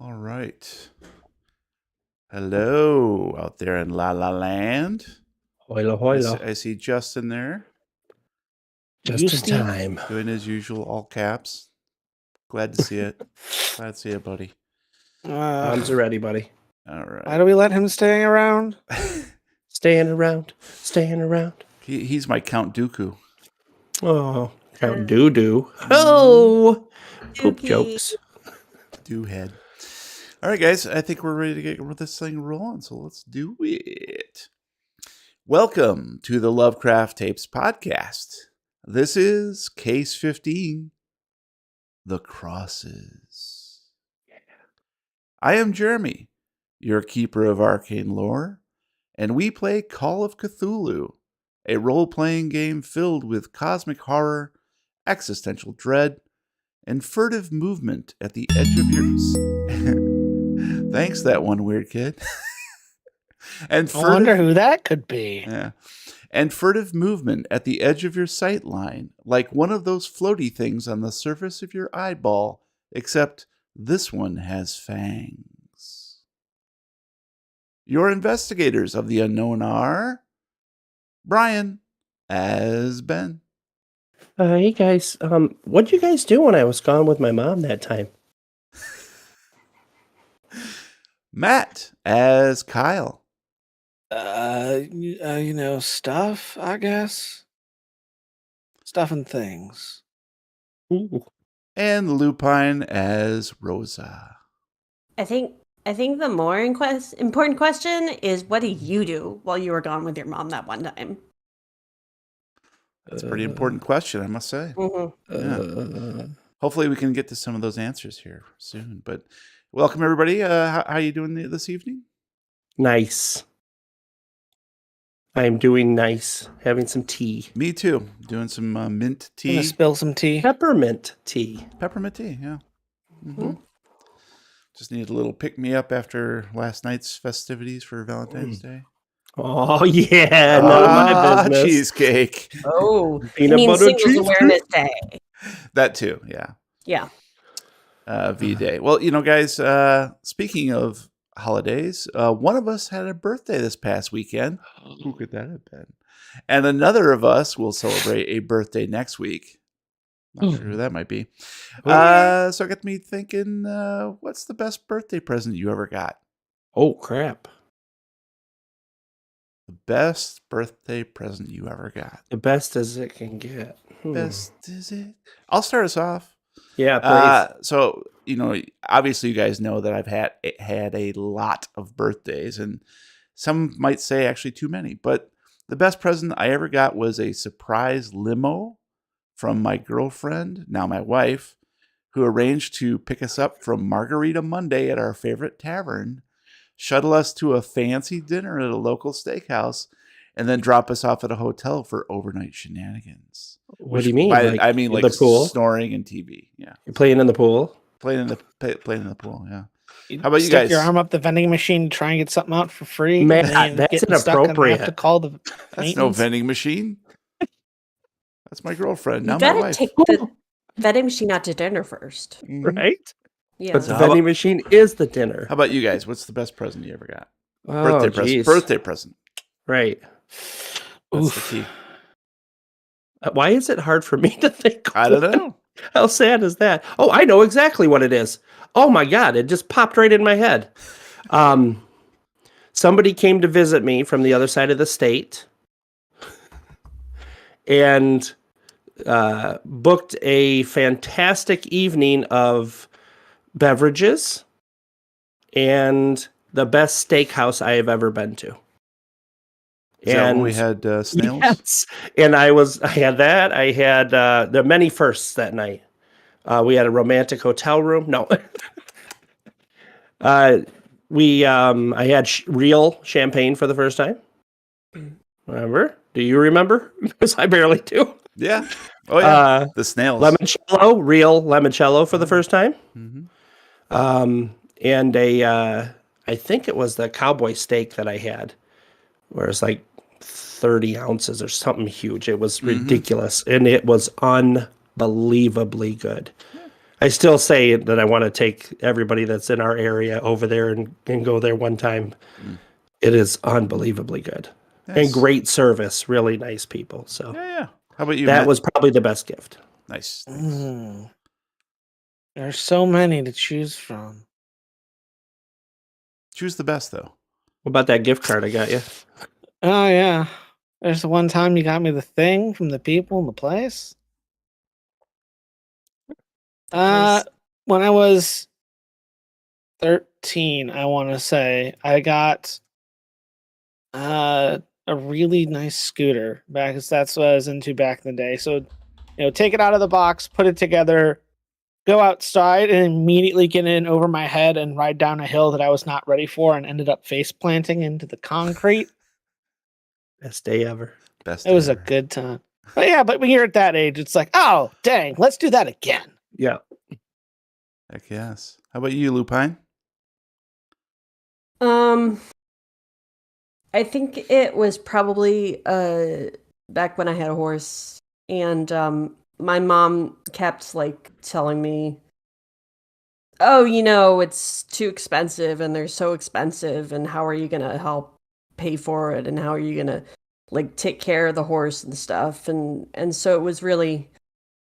All right. Hello out there in La La Land. Hoila, hoila. I see Justin there Just in time. doing his usual all caps. Glad to see it. Glad to see it, buddy. Arms are ready, buddy. All right. Why do we let him stay around? Staying around. He's my Count Dooku. Oh, Count Doo-Doo. Oh, poop Dookie. jokes. Doohead. All right, guys. I think we're ready to get this thing rolling, so let's do it. Welcome to the Lovecraft Tapes podcast. This is Case 15, The Crosses. I am Jeremy, your keeper of arcane lore, and we play Call of Cthulhu, a role-playing game filled with cosmic horror, existential dread, and furtive movement at the edge of your... Thanks, that one weird kid. And I wonder who that could be. Yeah. And furtive movement at the edge of your sight line, like one of those floaty things on the surface of your eyeball, except this one has fangs. Your investigators of the unknown are Brian as Ben. Hey, guys. What'd you guys do when I was gone with my mom that time? Matt as Kyle. Stuff, I guess. Stuff and things. Ooh. And Lupine as Rosa. I think the more important question is, what did you do while you were gone with your mom that one time? That's a pretty important question, I must say. Mm-hmm. Yeah. Hopefully we can get to some of those answers here soon. But welcome, everybody. How are you doing this evening? Nice. I'm doing nice. Having some tea. Me too. Doing some mint tea. Gonna spill some tea. Peppermint tea. Peppermint tea, yeah. Mm-hmm. Just needed a little pick-me-up after last night's festivities for Valentine's Day. Oh, yeah. None of my business. Cheesecake. Oh, Peanut butter Singles cheesecake? Awareness Day. That too, yeah. Yeah. V-Day. Well, guys, speaking of holidays, one of us had a birthday this past weekend. Who could that have been? And another of us will celebrate a birthday next week. Not sure who that might be. So it got me thinking, what's the best birthday present you ever got? Oh, crap. The best birthday present you ever got. The best as it can get. Best is it? I'll start us off. Yeah, please. So, obviously you guys know that I've had a lot of birthdays, and some might say actually too many, but the best present I ever got was a surprise limo from my girlfriend, now my wife, who arranged to pick us up from Margarita Monday at our favorite tavern, shuttle us to a fancy dinner at a local steakhouse, and then drop us off at a hotel for overnight shenanigans. What do you mean? I mean, like the pool? snoring and TV. Yeah, You're playing in the pool? playing in the pool. Yeah. You How about you stick guys? your arm up the vending machine to try and get something out for free. Man, and then you that's get stuck and inappropriate. have to call the That's no maintenance. vending machine. That's my girlfriend. You Now my gotta wife. take the vending machine out to dinner first. Mhm. Right? Yeah. But So the how vending about- machine is the dinner. How about you guys? What's the best present you ever got? Oh, Birthday present. geez. Birthday present. Right. That's Oof. the key. Why is it hard for me to think? I don't know. How sad is that? Oh, I know exactly what it is. Oh my God, it just popped right in my head. Somebody came to visit me from the other side of the state and booked a fantastic evening of beverages and the best steakhouse I have ever been to. Is that when we had snails? Yes. And I had that. I had the many firsts that night. We had a romantic hotel room. No. I had real champagne for the first time. Remember? Do you remember? Because I barely do. Yeah. Oh yeah. The snails. Limoncello, real limoncello for the first time. Mm-hmm. And I think it was the cowboy steak that I had, where it's like 30 ounces or something huge. It was ridiculous, and it was unbelievably good. I still say that I want to take everybody that's in our area over there and go there one time. Mm. It is unbelievably good. Nice. And great service, really nice people. So Yeah. How about you, that Matt? was probably the best gift. Nice. There's so many to choose from. Choose the best, though. What about that gift card I got you? Oh yeah. There's the one time you got me the thing from the people in the place. Nice. When I was 13, I want to say, I got a really nice scooter back, because that's what I was into back in the day. So, take it out of the box, put it together, go outside, and immediately get in over my head and ride down a hill that I was not ready for, and ended up face planting into the concrete. Best day ever. Best. It was ever. a good time. But yeah, but when you're at that age, it's like, oh dang, let's do that again. Yeah. Heck yes. How about you, Lupine? I think it was probably back when I had a horse, and my mom kept like telling me, "Oh, it's too expensive, and they're so expensive, and how are you gonna help pay for it, and how are you gonna like take care of the horse and stuff?" And so it was really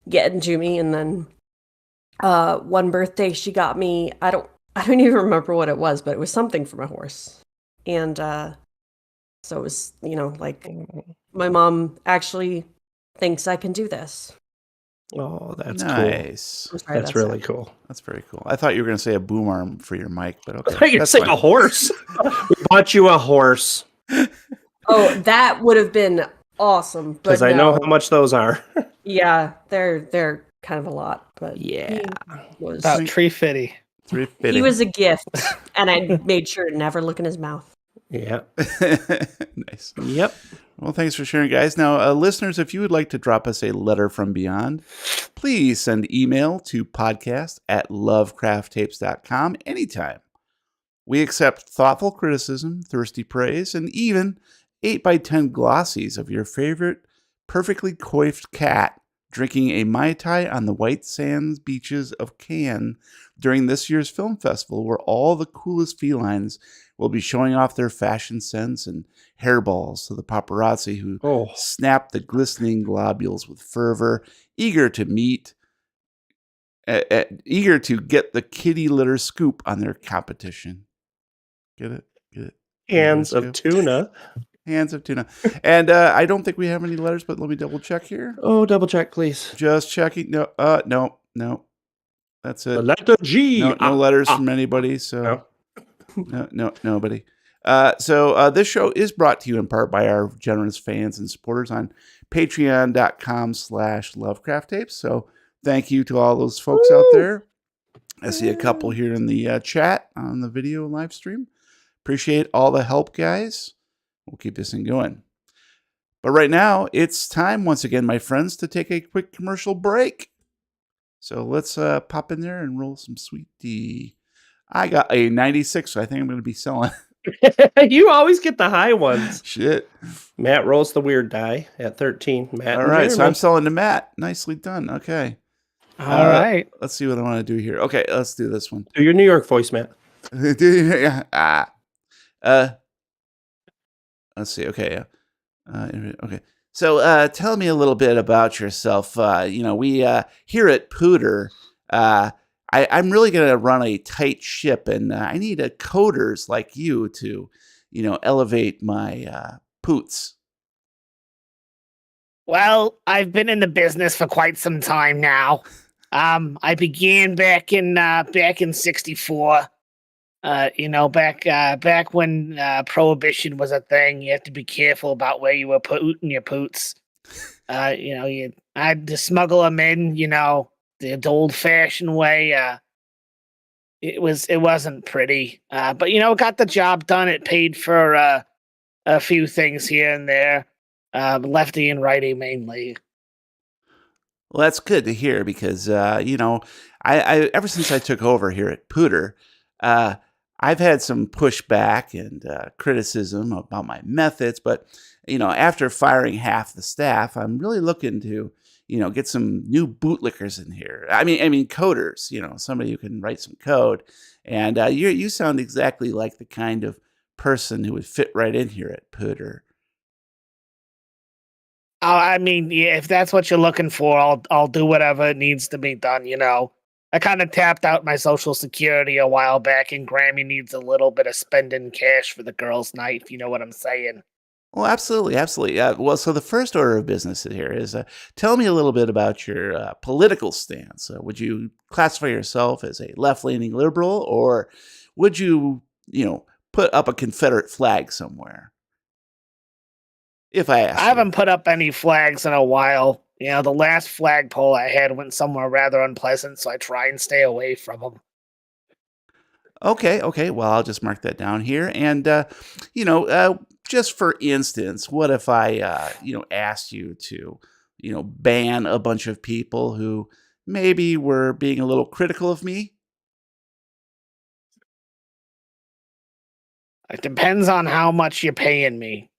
getting to me. And then one birthday she got me, I don't even remember what it was, but it was something for my horse. And so it was, like, my mom actually thinks I can do this. Oh, that's cool. nice. I'm sorry, That's really cool. That's very cool. I thought you were going to say a boom arm for your mic, but okay. I thought you were That's saying fine. a horse. We bought you a horse Oh, that would have been awesome. because But I know no. how much those are. Yeah, they're kind of a lot. But Yeah. he was, About tree fitty. he was a gift, and I made sure to never look in his mouth. Yeah. Nice. Yep. Well, thanks for sharing, guys. Now, listeners, if you would like to drop us a letter from beyond, please send email to podcast@lovecrafttapes.com anytime. We accept thoughtful criticism, thirsty praise, and even 8x10 glossies of your favorite perfectly coiffed cat drinking a Mai Tai on the white sands beaches of Cannes during this year's film festival, where all the coolest felines will be showing off their fashion sense and hairballs to the paparazzi who Oh, snap the glistening globules with fervor, eager to get the kitty litter scoop on their competition. Get it? Get it? hands of Scoop. tuna. Hands of tuna. And I don't think we have any letters, but let me double check here. Oh, double check, please. Just checking. No, no. That's The it. letter G. No letters from anybody. So nobody. So this show is brought to you in part by our generous fans and supporters on patreon.com/Lovecraft Tapes. So thank you to all those folks out there. I see a couple here in the chat on the video live stream. Appreciate all the help, guys. We'll keep this thing going. But right now, it's time once again, my friends, to take a quick commercial break. So let's pop in there and roll some sweet tea. I got a 96, so I think I'm going to be selling. You always get the high ones. Shit. Matt rolls the weird die at 13. Matt. All and right, so Jeremy. I'm selling to Matt. Nicely done. Okay. All right. Let's see what I want to do here. Okay, let's do this one. Do your New York voice, Matt. Let's see. Okay. Okay. So tell me a little bit about yourself. We here at Pooter, I'm really going to run a tight ship, and I need a coders like you to, elevate my poots. Well, I've been in the business for quite some time now. I began back in '64. Back when prohibition was a thing. You have to be careful about where you were putting your poots. I had to smuggle them in. The old-fashioned way. It wasn't pretty, but it got the job done. It paid for a few things here and there, lefty and righty mainly. Well, that's good to hear because, I ever since I took over here at Pooter, I've had some pushback and criticism about my methods, but, after firing half the staff, I'm really looking to, get some new bootlickers in here. I mean coders, somebody who can write some code. And you sound exactly like the kind of person who would fit right in here at Pooter. Oh, I mean, yeah, if that's what you're looking for, I'll do whatever needs to be done. I kind of tapped out my Social Security a while back, and Grammy needs a little bit of spending cash for the girls' night. If you know what I'm saying. Well, absolutely, absolutely. Well, so the first order of business here is tell me a little bit about your political stance. Would you classify yourself as a left-leaning liberal, or would you, put up a Confederate flag somewhere? If I ask I haven't put up any flags in a while. The last flagpole I had went somewhere rather unpleasant, so I try and stay away from them. Okay. Well, I'll just mark that down here. And, just for instance, what if I, asked you to, ban a bunch of people who maybe were being a little critical of me? It depends on how much you're paying me.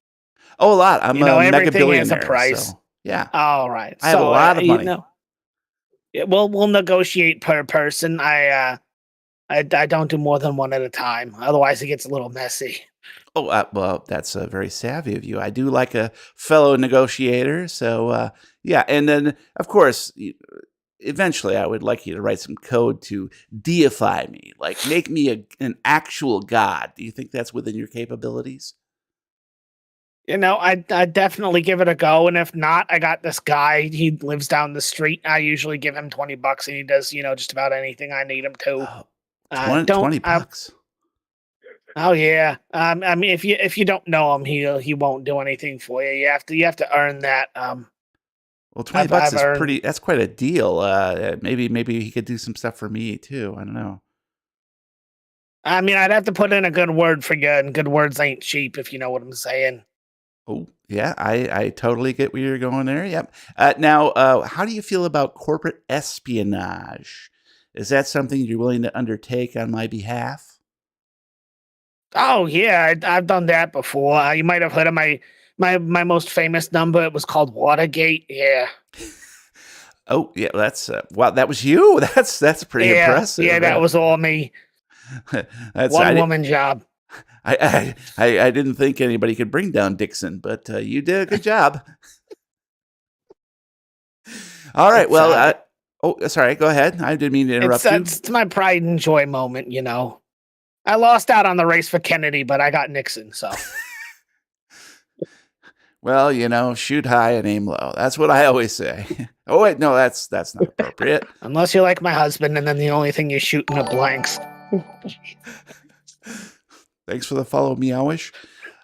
Oh, a lot. I'm a mega Everything billionaire. has a price. So, yeah. All right. I have a lot of money. We'll negotiate per person. I don't do more than one at a time. Otherwise, it gets a little messy. Oh, well, that's very savvy of you. I do like a fellow negotiator. So, yeah. And then, of course, eventually I would like you to write some code to deify me, like make me an actual god. Do you think that's within your capabilities? I'd definitely give it a go. And if not, I got this guy. He lives down the street. I usually give him $20 and he does, just about anything I need him to. 20 bucks. Oh yeah. I mean, if you don't know him, he won't do anything for you. You have to earn that. Well, $20 is pretty. That's quite a deal. Maybe he could do some stuff for me too. I don't know. I mean, I'd have to put in a good word for you, and good words ain't cheap, if you know what I'm saying. Oh, yeah, I totally get where you're going there. Yep. Now, how do you feel about corporate espionage? Is that something you're willing to undertake on my behalf? Oh yeah, I've done that before. You might have heard of my most famous number. It was called Watergate. Yeah. Oh yeah, that's wow. That was you. That's pretty impressive. Yeah, that was all me. That's one woman job. I didn't think anybody could bring down Dixon, but you did a good job. All right. Well, sorry. Go ahead. I didn't mean to interrupt you. It's my pride and joy moment. I lost out on the race for Kennedy, but I got Nixon. So. Well, shoot high and aim low. That's what I always say. Oh wait, no, that's not appropriate. Unless you're like my husband, and then the only thing you're shooting are blanks. Thanks for the follow, meowish.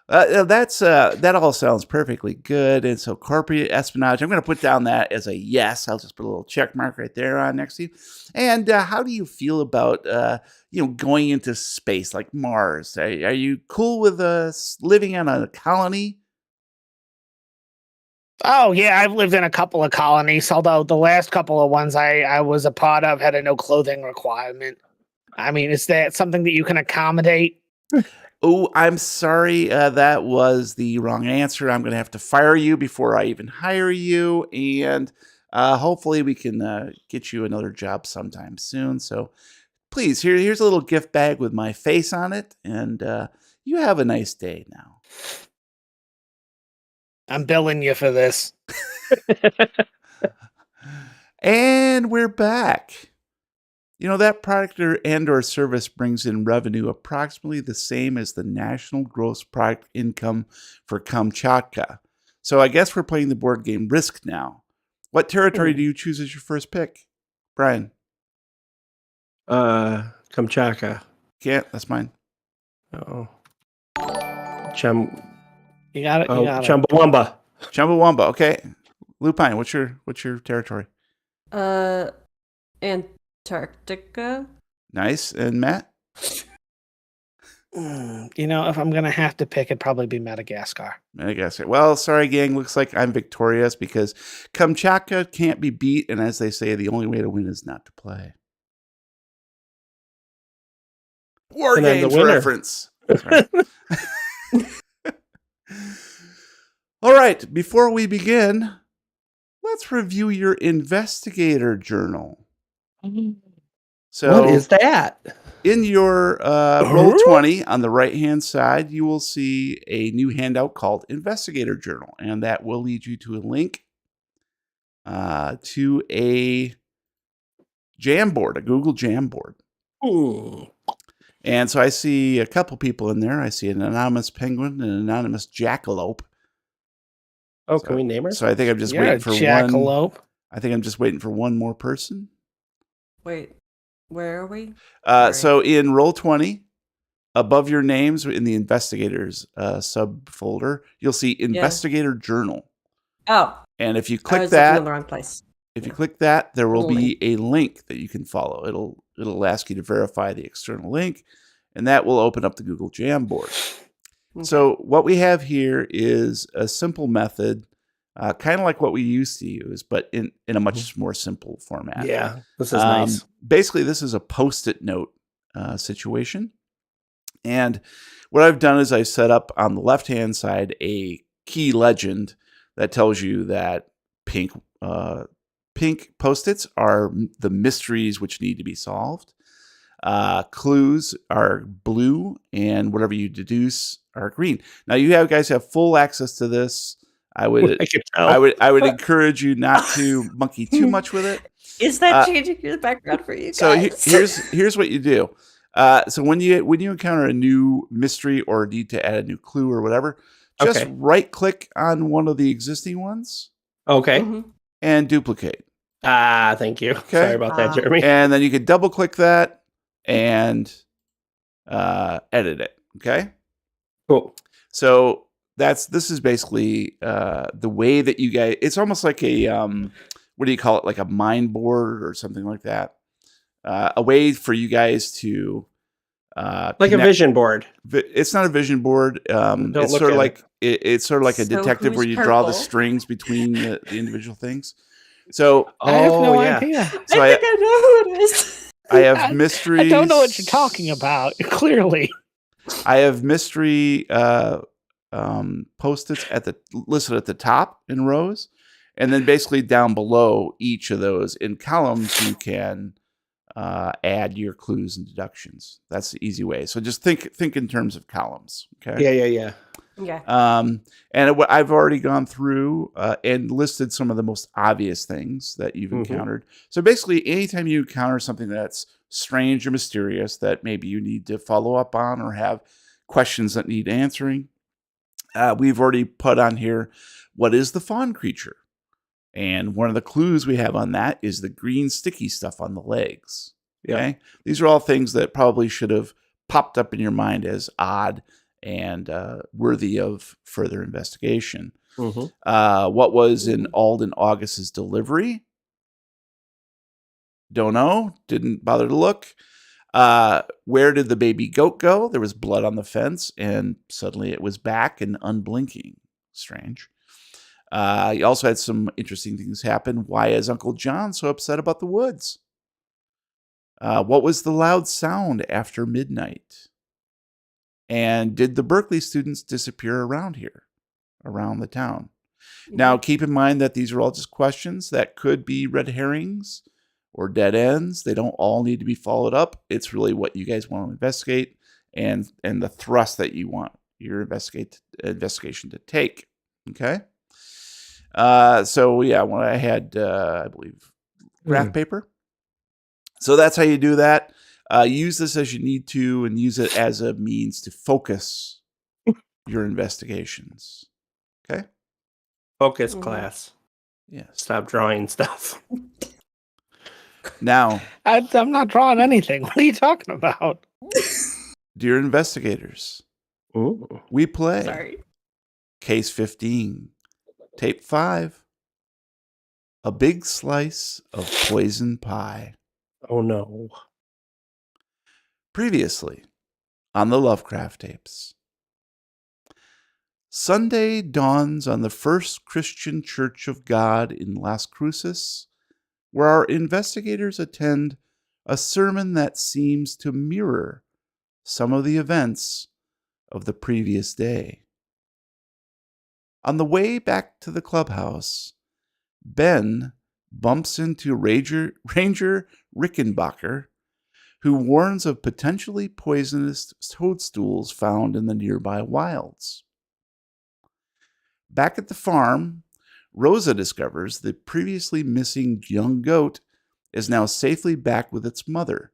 That all sounds perfectly good. And so corporate espionage, I'm going to put down that as a yes. I'll just put a little check mark right there on next to you. And how do you feel about going into space like Mars? Are you cool with living on a colony? Oh yeah, I've lived in a couple of colonies. Although the last couple of ones I was a part of had a no clothing requirement. I mean, is that something that you can accommodate? Oh, I'm sorry. That was the wrong answer. I'm going to have to fire you before I even hire you. And hopefully we can get you another job sometime soon. So please, here's a little gift bag with my face on it. And you have a nice day now. I'm billing you for this. And we're back. That product or service brings in revenue approximately the same as the national gross product income for Kamchatka. So I guess we're playing the board game Risk now. What territory do you choose as your first pick, Brian? Kamchatka. Can't. That's mine. Oh. You got it. Chumbawamba. Chumbawamba. Okay. Lupine, what's your territory? Antarctica. Nice. And Matt? If I'm gonna have to pick, it'd probably be Madagascar. Madagascar. Well, sorry, gang. Looks like I'm victorious because Kamchatka can't be beat, and as they say, the only way to win is not to play. War games reference. All right. Before we begin, let's review your investigator journal. So What is that? in your Roll20 on the right-hand side, you will see a new handout called Investigator Journal, and that will lead you to a link to a Jamboard, a Google Jamboard. Hmm. And so I see a couple people in there. I see an anonymous penguin and an anonymous jackalope. Oh, can we name her? So I think I'm just You're a waiting for one. jackalope. I think I'm just waiting for one more person. Wait, where are we? So in Roll20, above your names in the investigators subfolder, you'll see Investigator Journal. Oh, And if you I click was looking in the that, wrong place. there will Link. be a link that you can follow. It'll ask you to verify the external link, and that will open up the Google Jamboard. Okay. So what we have here is a simple method, kind of like what we used to use, but in a much more simple format. Yeah, this is nice. Basically, this is a Post-it note situation. And what I've done is I've set up on the left-hand side a key legend that tells you that pink Post-its are the mysteries which need to be solved. Clues are blue, and whatever you deduce are green. Now you guys have full access to this. I would encourage you not to monkey too much with it. Is that changing the background for you guys? So here's what you do. So when you encounter a new mystery or need to add a new clue or whatever, just right click on one of the existing ones. Okay. Mhm. And duplicate. Thank you. Okay. Sorry about that, Jeremy. And then you can double click that and edit it. Okay. Cool. So this is basically the way that you guys. It's almost like a what do you call it? Like a mind board or something like that. A way for you guys to like a vision board. It's not a vision board. It's sort of like it's sort of like a detective where you draw the strings between the individual things. So I have no idea. So I think I know who it is. I have mysteries. I don't know what you're talking about. Clearly, I have mystery Post-its listed at the top in rows, and then basically down below each of those in columns you can add your clues and deductions. That's the easy way. So just think in terms of columns. Okay. Yeah. Yeah. And I've already gone through and listed some of the most obvious things that you've encountered. So basically, anytime you encounter something that's strange or mysterious that maybe you need to follow up on or have questions that need answering, we've already put on here, what is the fawn creature? And one of the clues we have on that is the green sticky stuff on the legs. Okay. Yeah. These are all things that probably should have popped up in your mind as odd and worthy of further investigation. What was in Alden August's delivery? Don't know. Didn't bother to look. Where did the baby goat go? There was blood on the fence, and suddenly it was back and unblinking. Strange. He also had some interesting things happen. Why is Uncle John so upset about the woods? What was the loud sound after midnight? And did the Berkeley students disappear around here, around the town? Now, keep in mind that these are all just questions that could be red herrings or dead ends. They don't all need to be followed up. It's really what you guys want to investigate and the thrust that you want your investigation to take. Okay. So yeah, when I had, I believe, graph paper. So that's how you do that. Use this as you need to, and use it as a means to focus your investigations. Okay. Focus class. Yes. Stop drawing stuff. Now, I'm not drawing anything. What are you talking about? dear investigators, we play Case 15, Tape 5, A Big Slice of Poison Pie. Oh no. Previously on the Lovecraft Tapes. Sunday dawns on the First Christian Church of God in Las Cruces, where our investigators attend a sermon that seems to mirror some of the events of the previous day. On the way back to the clubhouse, Ben bumps into Ranger Rickenbacker, who warns of potentially poisonous toadstools found in the nearby wilds. Back at the farm, Rosa discovers the previously missing young goat is now safely back with its mother,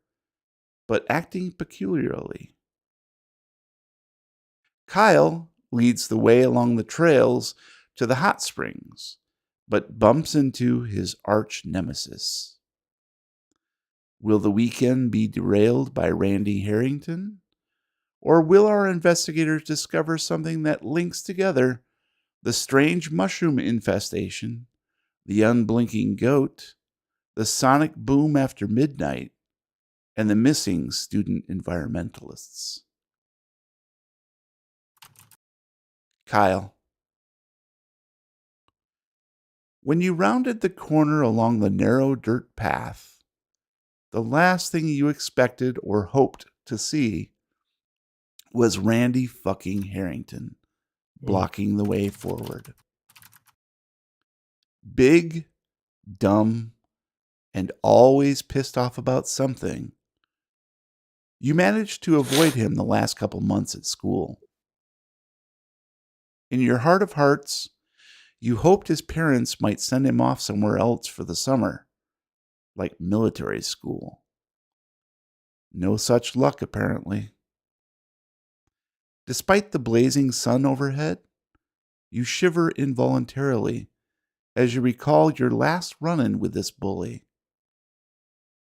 but acting peculiarly. Kyle leads the way along the trails to the hot springs, but bumps into his arch nemesis. Will the weekend be derailed by Randy Harrington? Or will our investigators discover something that links together the strange mushroom infestation, the unblinking goat, the sonic boom after midnight, and the missing student environmentalists? Kyle. When you rounded the corner along the narrow dirt path, the last thing you expected or hoped to see was Randy fucking Harrington blocking the way forward. Big, dumb, and always pissed off about something. You managed to avoid him the last couple months at school. In your heart of hearts, you hoped his parents might send him off somewhere else for the summer, like military school. No such luck, apparently. Despite the blazing sun overhead, you shiver involuntarily as you recall your last run-in with this bully.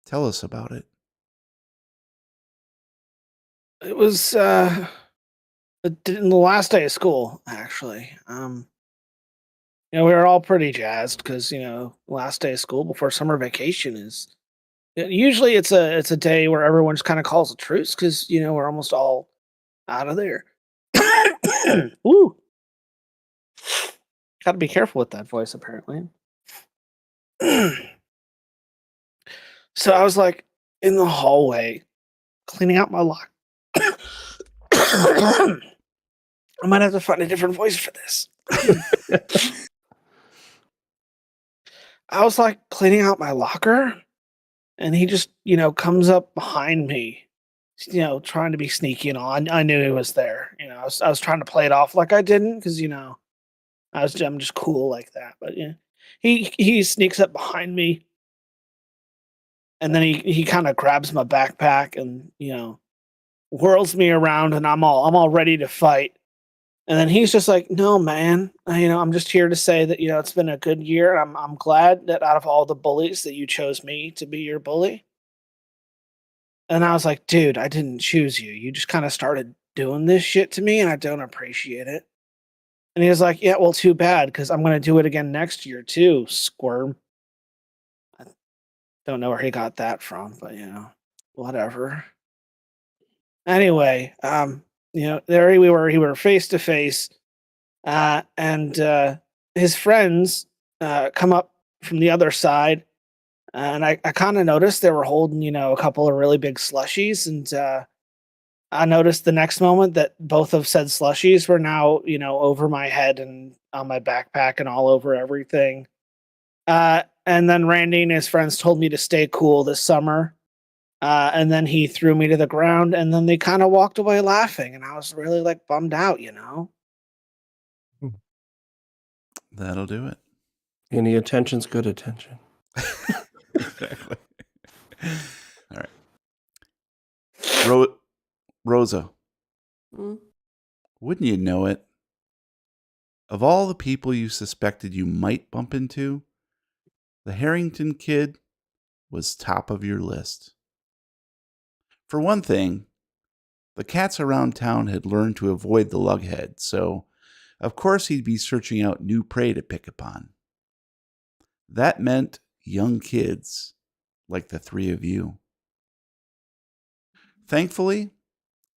Tell us about it. It was in the last day of school, actually. We were all pretty jazzed because last day of school before summer vacation is usually it's a day where everyone just kind of calls a truce because we're almost all out of there. Woo! Got to be careful with that voice, apparently. So I was like in the hallway cleaning out my lock. I might have to find a different voice for this. I was like cleaning out my locker, and he just, comes up behind me, trying to be sneaky and all. I knew he was there. I was trying to play it off like I didn't because, I'm just cool like that. But yeah, he sneaks up behind me, and then he kind of grabs my backpack and whirls me around, and I'm all ready to fight. And then he's just like, "No, man. I'm just here to say that it's been a good year. I'm glad that out of all the bullies that you chose me to be your bully." And I was like, "Dude, I didn't choose you. You just kind of started doing this shit to me, and I don't appreciate it." And he was like, "Yeah, well, too bad, because I'm going to do it again next year too, squirm." I don't know where he got that from, but whatever. Anyway, there we were face to face, and his friends come up from the other side, and I kind of noticed they were holding, a couple of really big slushies, and I noticed the next moment that both of said slushies were now, over my head and on my backpack and all over everything. And then Randy and his friends told me to stay cool this summer. And then he threw me to the ground, and then they kind of walked away laughing, and I was really like bummed out. That'll do it. Any attention's good attention. Exactly. All right. Rosa, wouldn't you know it? Of all the people you suspected you might bump into, the Harrington kid was top of your list. For one thing, the cats around town had learned to avoid the lughead, so of course he'd be searching out new prey to pick upon. That meant young kids, like the three of you. Thankfully,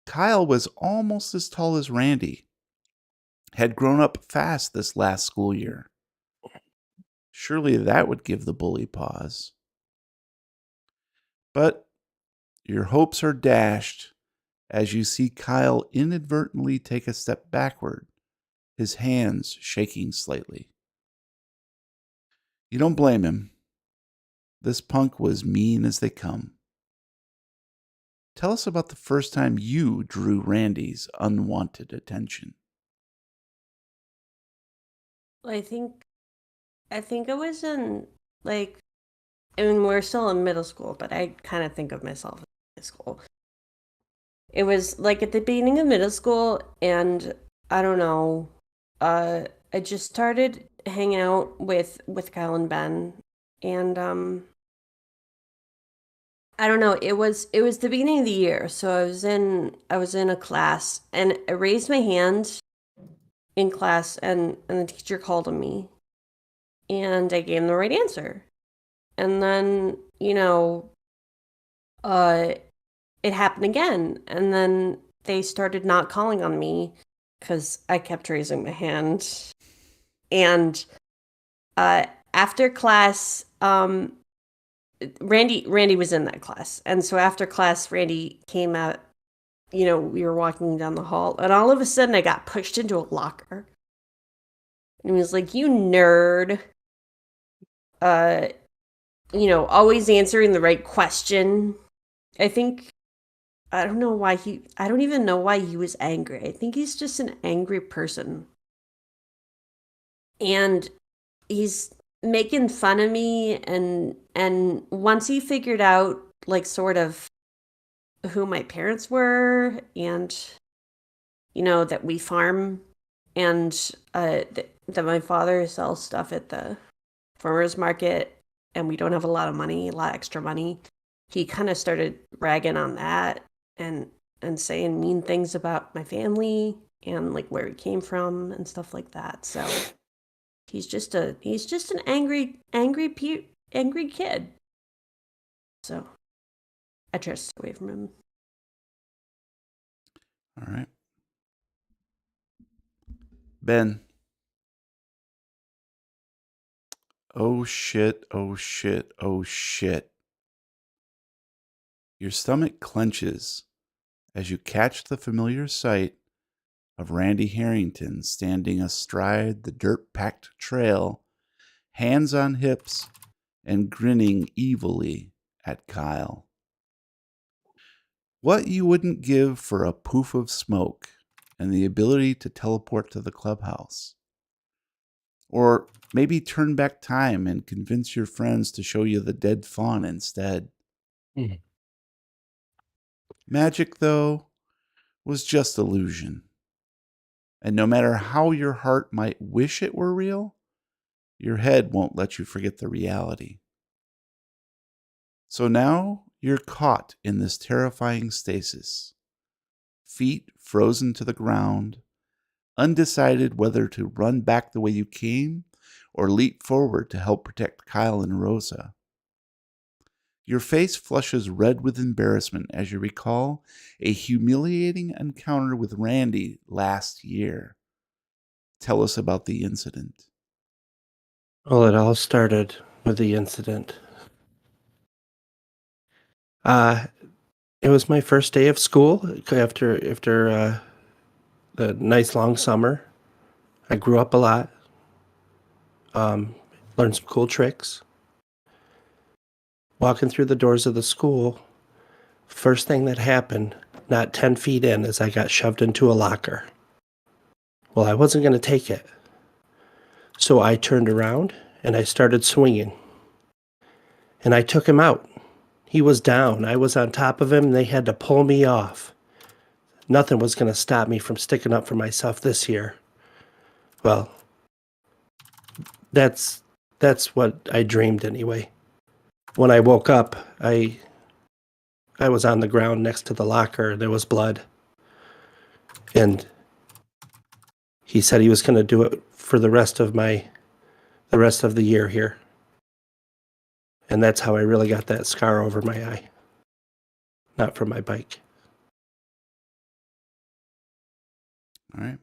Kyle was almost as tall as Randy, had grown up fast this last school year. Surely that would give the bully pause. But your hopes are dashed as you see Kyle inadvertently take a step backward, his hands shaking slightly. You don't blame him. This punk was mean as they come. Tell us about the first time you drew Randy's unwanted attention. I think it was in, like, I mean, we're still in middle school, but I kind of think of myself as high school. It was like at the beginning of middle school, and I don't know, I just started hanging out with Kyle and Ben, and I don't know, it was the beginning of the year, so I was in a class, and I raised my hand in class, and the teacher called on me, and I gave him the right answer. And then, it happened again. And then they started not calling on me because I kept raising my hand. And after class, Randy was in that class. And so after class, Randy came out, we were walking down the hall, and all of a sudden I got pushed into a locker. And he was like, "You nerd." Always answering the right question. I don't even know why he was angry. I think he's just an angry person. And he's making fun of me, and once he figured out, like, sort of who my parents were, and that we farm, and that my father sells stuff at the farmers market, and we don't have a lot of extra money, he kind of started ragging on that, and saying mean things about my family and, like, where we came from and stuff like that. So he's just an angry kid. So I try to stay away from him. All right. Ben. Oh shit, oh shit, oh shit. Your stomach clenches as you catch the familiar sight of Randy Harrington standing astride the dirt-packed trail, hands on hips, and grinning evilly at Kyle. What you wouldn't give for a poof of smoke and the ability to teleport to the clubhouse. Or maybe turn back time and convince your friends to show you the dead fawn instead. Magic, though, was just illusion. And no matter how your heart might wish it were real, your head won't let you forget the reality. So now you're caught in this terrifying stasis, feet frozen to the ground, undecided whether to run back the way you came or leap forward to help protect Kyle and Rosa. Your face flushes red with embarrassment as you recall a humiliating encounter with Randy last year. Tell us about the incident. Well, it all started with the incident. It was my first day of school after the nice long summer. I grew up a lot. Learned some cool tricks. Walking through the doors of the school, first thing that happened, not 10 feet in, is I got shoved into a locker. Well, I wasn't going to take it. So I turned around and I started swinging. And I took him out. He was down. I was on top of him, and they had to pull me off. Nothing was going to stop me from sticking up for myself this year. Well, that's what I dreamed anyway. When I woke up, I was on the ground next to the locker. There was blood. And he said he was going to do it for the rest of the year here. And that's how I really got that scar over my eye. Not from my bike. All right.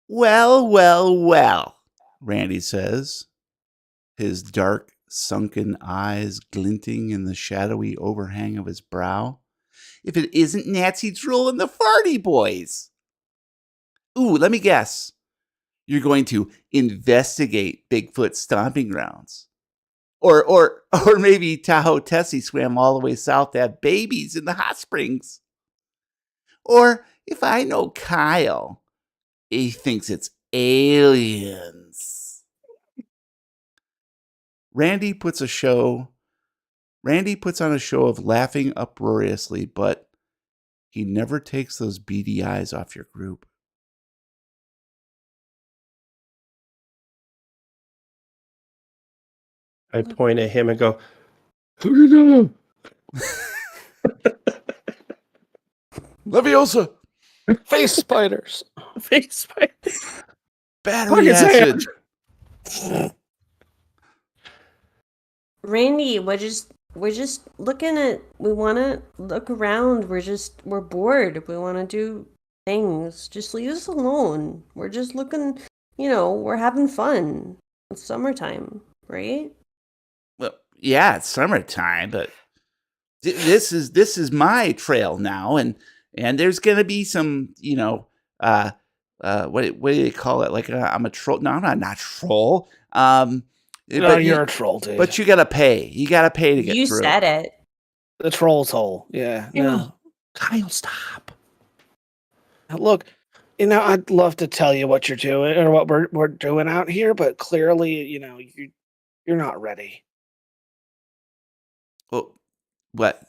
Well, well, well, Randy says, his dark, sunken eyes glinting in the shadowy overhang of his brow. If it isn't Nazi Drool and the Farty Boys. Ooh, let me guess. You're going to investigate Bigfoot stomping grounds. Or maybe Tahoe Tessie swam all the way south to have babies in the hot springs. Or if I know Kyle, he thinks it's aliens. Randy puts on a show of laughing uproariously, but he never takes those beady eyes off your group. I point at him and go, "Who you doing?" Leviosa! Face spiders. Face spiders. Battery Fucking acid! Randy, we're just looking at. We want to look around. We're bored. We want to do things. Just leave us alone. We're just looking. We're having fun. It's summertime, right? Well, yeah, it's summertime, but this is my trail now, and there's gonna be some, what do they call it? Like I'm a troll? No, I'm not a troll. No, you're a troll, dude. But you gotta pay. You gotta pay to get You through. said it. The troll's hole. Yeah. No. Kyle, stop. Look, I'd love to tell you what you're doing or what we're doing out here, but clearly, you're not ready. Well, what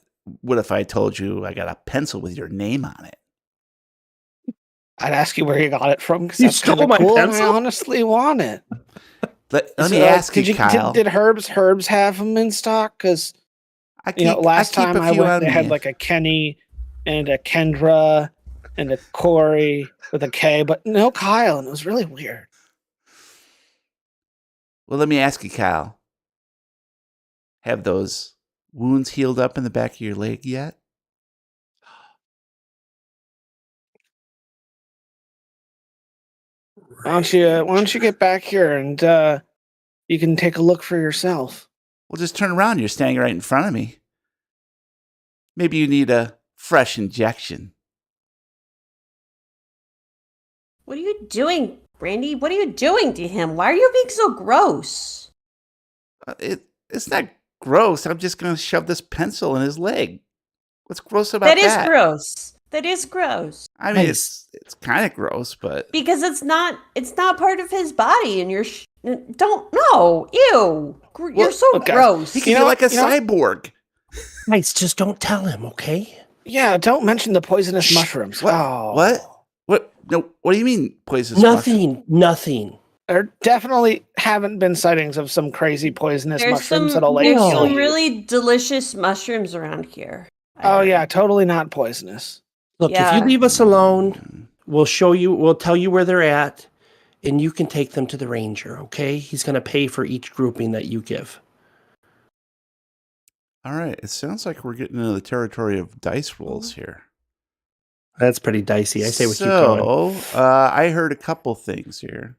if I told you I got a pencil with your name on it? I'd ask you where you got it from because You that's kind stole of my cool. And I pencil? honestly want it. Let me ask you, Kyle. Did Herbs have them in stock? Because last time I went, they had like a Kenny and a Kendra and a Corey with a K, but no Kyle, and it was really weird. Well, let me ask you, Kyle. Have those wounds healed up in the back of your leg yet? Why don't you get back here and you can take a look for yourself. Well, just turn around. You're standing right in front of me. Maybe you need a fresh injection. What are you doing, Randy? What are you doing to him? Why are you being so gross? It's not gross. I'm just going to shove this pencil in his leg. What's gross about that? That is gross. That is gross. I mean, it's kind of gross, but because it's not part of his body, and don't know. Ew. You're so gross. He can be like a cyborg. Guys, just don't tell him, okay? Yeah, don't mention the poisonous mushrooms. What? Oh. What? No. What do you mean poisonous? Nothing. There definitely haven't been sightings of some crazy poisonous mushrooms that'll There's kill some you. really delicious mushrooms around here. Oh yeah, totally not poisonous. Look, if you leave us alone, we'll tell you where they're at, and you can take them to the ranger, okay? He's going to pay for each grouping that you give. All right. It sounds like we're getting into the territory of dice rolls here. That's pretty dicey. I say we keep going. I heard a couple things here.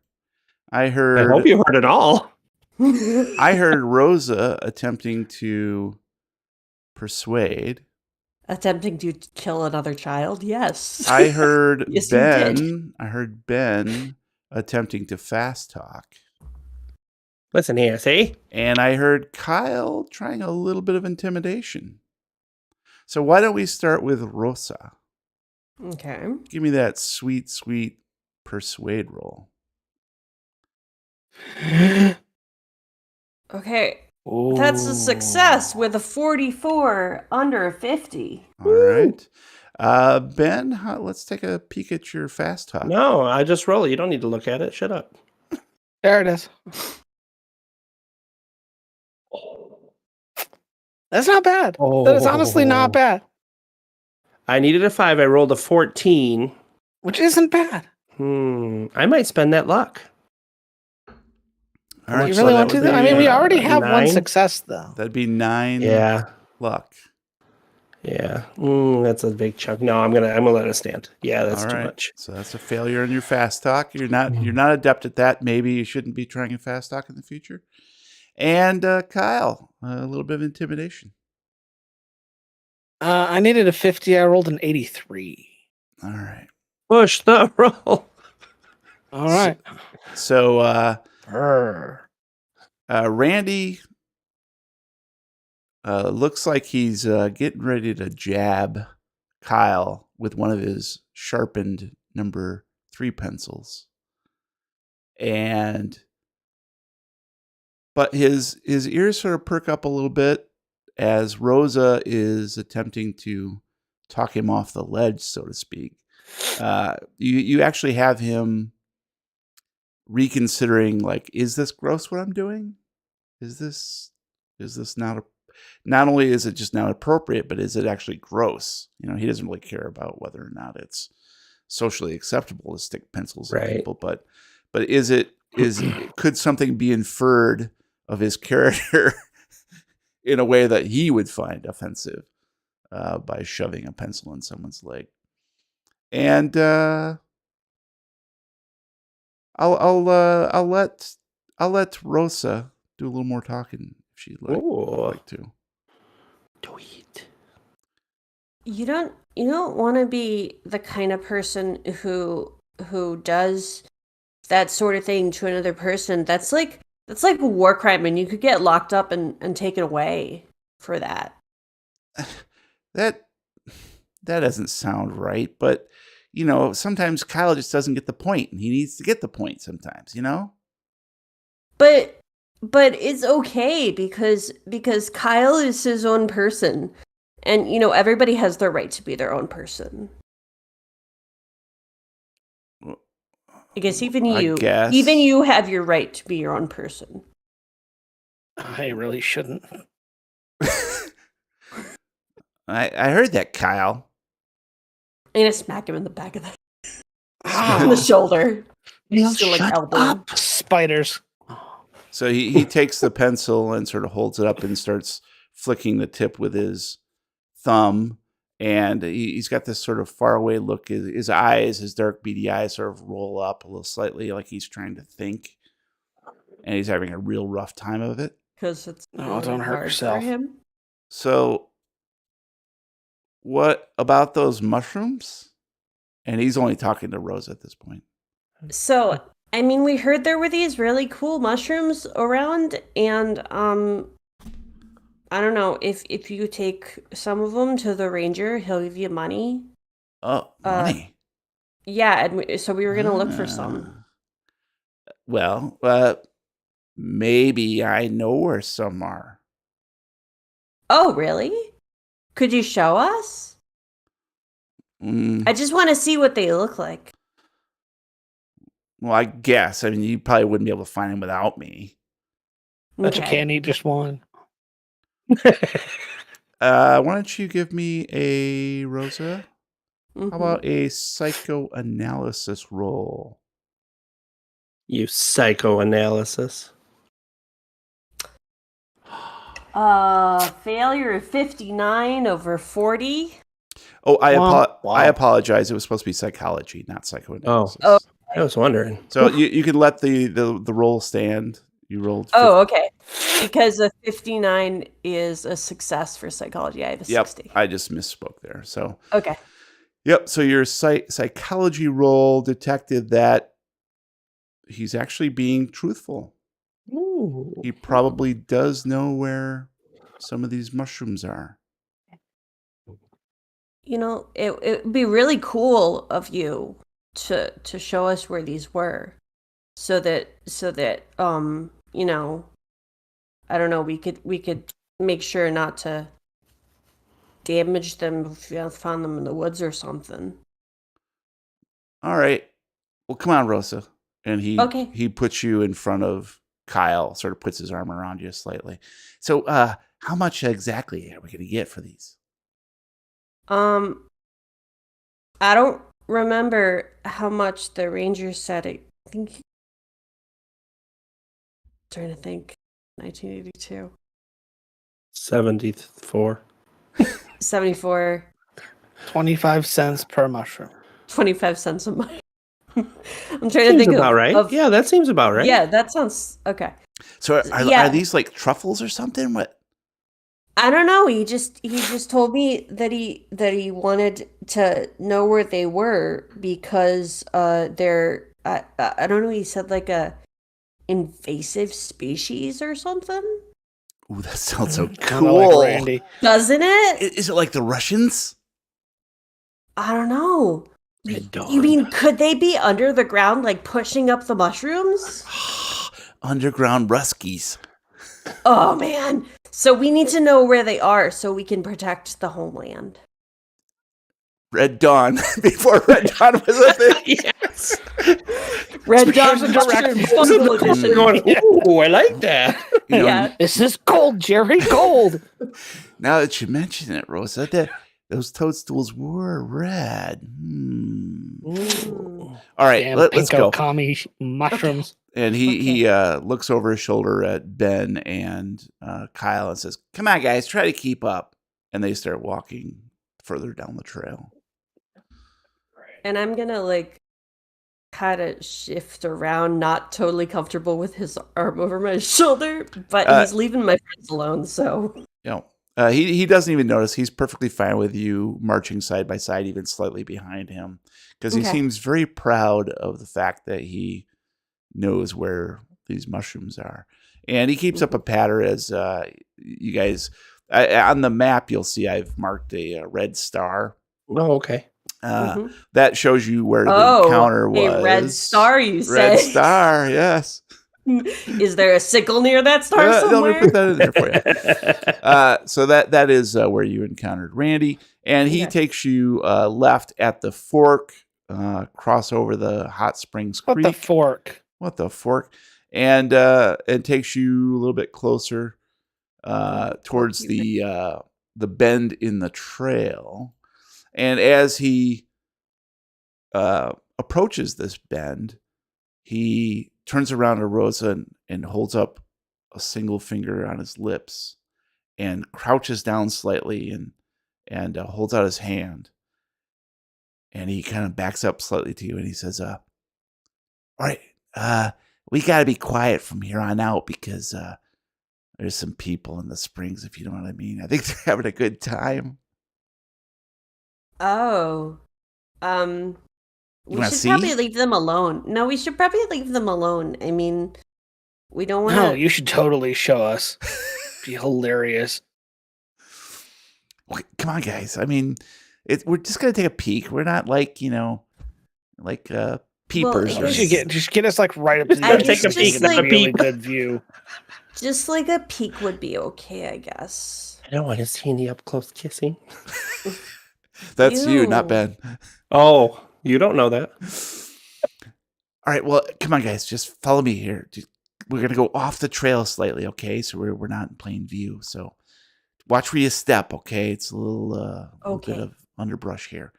I hope you heard it all. I heard Rosa attempting to persuade. Attempting to kill another child? Yes. I heard yes, Ben. I heard Ben attempting to fast talk. Listen here, see? And I heard Kyle trying a little bit of intimidation. So why don't we start with Rosa? Okay. Give me that sweet, sweet persuade roll. Okay. Ooh. That's a success with a 44 under a 50. All right. Ben, let's take a peek at your fast talk. No, I just roll it. You don't need to look at it. Shut up. There it is. That's not bad. That is honestly not bad. I needed a 5. I rolled a 14. Which isn't bad. I might spend that luck. All right. You really want to? I mean, we already have 9? one success, though. That'd be 9 luck. Yeah. That's a big chunk. No, I'm gonna let it stand. Yeah, that's too much. So that's a failure in your fast talk. You're not adept at that. Maybe you shouldn't be trying a fast talk in the future. And Kyle, a little bit of intimidation. I needed a 50. I rolled an 83. All right. Push the roll. All right. So Brr. Randy looks like he's getting ready to jab Kyle with one of his sharpened number 3 pencils. But his ears sort of perk up a little bit as Rosa is attempting to talk him off the ledge, so to speak. You actually have him reconsidering, like, is this gross what I'm doing? Is this not only is it just not appropriate, but is it actually gross? He doesn't really care about whether or not it's socially acceptable to stick pencils in Right. people, but could something be inferred of his character in a way that he would find offensive by shoving a pencil in someone's leg? And I'll let Rosa do a little more talking if she'd like to. Do it. You don't want to be the kind of person who does that sort of thing to another person. That's like a war crime, and you could get locked up and taken away for that. That doesn't sound right, but sometimes Kyle just doesn't get the point, and he needs to get the point sometimes, But it's okay because Kyle is his own person, and everybody has their right to be their own person. I guess even you have your right to be your own person. I really shouldn't. I heard that, Kyle. I'm gonna smack him in the back of the on the shoulder. Shut up, spiders. So he takes the pencil and sort of holds it up and starts flicking the tip with his thumb. And he's got this sort of faraway look. His eyes, his dark beady eyes sort of roll up a little slightly like he's trying to think. And he's having a real rough time of it. Because it's don't hurt yourself. for him. So what about those mushrooms? And he's only talking to Rose at this point. So, I mean, we heard there were these really cool mushrooms around, and I don't know, if you take some of them to the ranger, he'll give you money. Oh, money. Yeah, and so we were going to look for some. Well, maybe I know where some are. Oh, really? Could you show us? I just want to see what they look like. Well, I guess. I mean, you probably wouldn't be able to find them without me. But you can't eat just one. Why don't you give me a Rosa? How about a psychoanalysis roll? You psychoanalysis. Failure of 59 over 40. Oh, I apologize. It was supposed to be psychology, not psychoanalysis. Oh, I was wondering. So you can let the roll stand. You rolled. 50. Oh, okay. Because a 59 is a success for psychology. I have a 60. I just misspoke there. So okay. Yep. So your psychology roll detected that he's actually being truthful. Ooh. He probably does know where some of these mushrooms are. It would be really cool of you to show us where these were, so that I don't know, we could make sure not to damage them if you found them in the woods or something. All right. Well, come on, Rosa. And Okay. he puts you in front of Kyle, sort of puts his arm around you slightly. So how much exactly are we going to get for these? I don't remember how much the ranger said. I think. Trying to think. 1982. 74. 74. 25 cents per mushroom. 25 cents a month. I'm trying to Seems think about right. Yeah, that seems about right. Yeah, that sounds okay. So are these like truffles or something? What? I don't know. He just told me that he wanted to know where they were because they're I don't know. He said like a invasive species or something. Ooh, that sounds so Kinda like cool. Randy. Doesn't it? Is it like the Russians? I don't know. Red Dawn. You mean could they be under the ground, like pushing up the mushrooms? Underground Ruskies. Oh man! So we need to know where they are so we can protect the homeland. Red Dawn. Before Red Dawn was a thing. Yes. Red Dawn Dawn direct Fungal Edition. Going, ooh, I like that. You know, Yeah. This is gold, Jerry, gold. Now that you mention it, Rosa, those toadstools were red. All right, Damn let's pinko go. commie mushrooms. And he looks over his shoulder at Ben and Kyle and says, "Come on, guys, try to keep up." And they start walking further down the trail. And I'm gonna like kind of shift around, not totally comfortable with his arm over my shoulder, but he's leaving my friends alone, so. You know, he doesn't even notice. He's perfectly fine with you marching side by side, even slightly behind him, because he Okay. seems very proud of the fact that he knows where these mushrooms are. And he keeps up a patter as you guys, on the map, you'll see I've marked a red star. Oh, okay. That shows you where the encounter was. A red star, you say? Red star, yes. Is there a sickle near that star Let somewhere? me put that in there for you. So that is where you encountered Randy, and he takes you left at the fork, cross over the Hot Springs Creek. What the fork? What the fork? And takes you a little bit closer towards the bend in the trail. And as he approaches this bend, he turns around to Rosa and holds up a single finger on his lips and crouches down slightly and holds out his hand. And he kind of backs up slightly to you and he says, all right, we got to be quiet from here on out because there's some people in the springs, if you know what I mean. I think they're having a good time. Oh. We wanna should see? probably leave them alone. No, we should probably leave them alone. I mean, we don't want to. No, you should totally show us. Be hilarious. Well, come on, guys. I mean, we're just going to take a peek. We're not like, peepers. Well, or You should just get us like right up to the I edge. guess so we just can get a like- really good view. Just like a peek would be okay, I guess. I don't want to see any up close kissing. That's you, not Ew. Ben. Oh, you don't know that. All right, well, come on, guys. Just follow me here. We're going to go off the trail slightly, okay? So we're not in plain view. So watch where you step, okay? It's a little bit of underbrush here.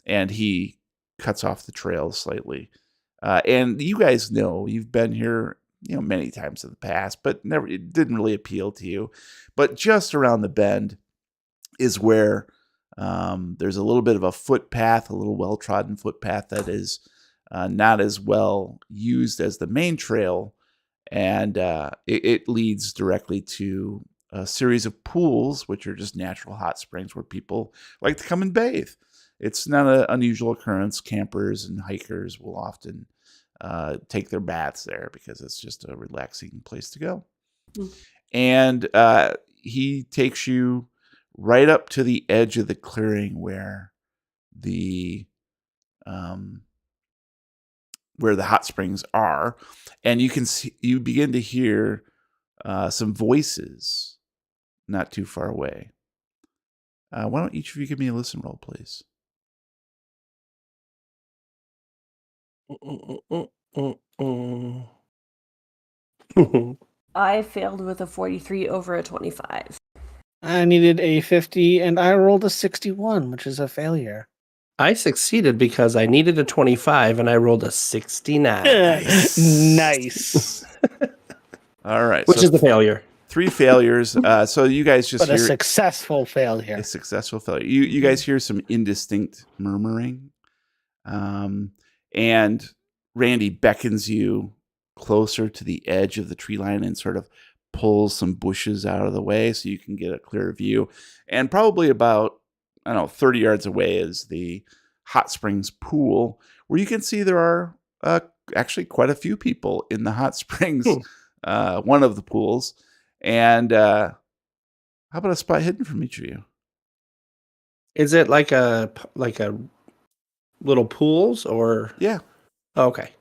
And he cuts off the trail slightly. And you guys know, you've been here, many times in the past, but it didn't really appeal to you. But just around the bend is where there's a little bit of a footpath, a little well-trodden footpath that is not as well used as the main trail. And it leads directly to a series of pools, which are just natural hot springs where people like to come and bathe. It's not an unusual occurrence. Campers and hikers will often take their baths there because it's just a relaxing place to go. And he takes you right up to the edge of the clearing where the hot springs are, and you begin to hear some voices not too far away. Why don't each of you give me a listen roll, please? I failed with a 43 over a 25. I needed a 50 and I rolled a 61, which is a failure. I succeeded because I needed a 25 and I rolled a 69. Nice. All right, Which so is the failure. 3 failures. So you guys just But a hear successful failure. a successful failure. You guys hear some indistinct murmuring, and Randy beckons you closer to the edge of the tree line and sort of pulls some bushes out of the way so you can get a clearer view. And probably about 30 yards away is the hot springs pool, where you can see there are a actually quite a few people in the hot springs, one of the pools. And how about a spot hidden from each of you? Is it like a little pools or? Yeah. Okay.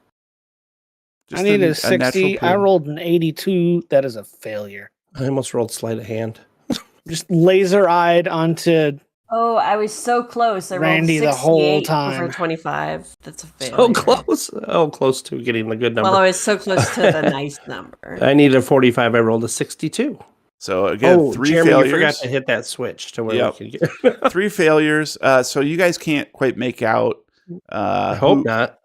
I need a natural 60. I pool. rolled an 82. That is a failure. I almost rolled sleight of hand. Just laser-eyed onto Oh, I was so close. I Randy rolled the whole 68 over time. 25. That's a failure. So close. Oh, close to getting the good number. Well, I was so close to the nice number. I needed a 45. I rolled a 62. So again, 3 Jeremy, failures. you forgot to hit that switch to where Yep. we can get. 3 failures. So you guys can't quite make out. I hope not.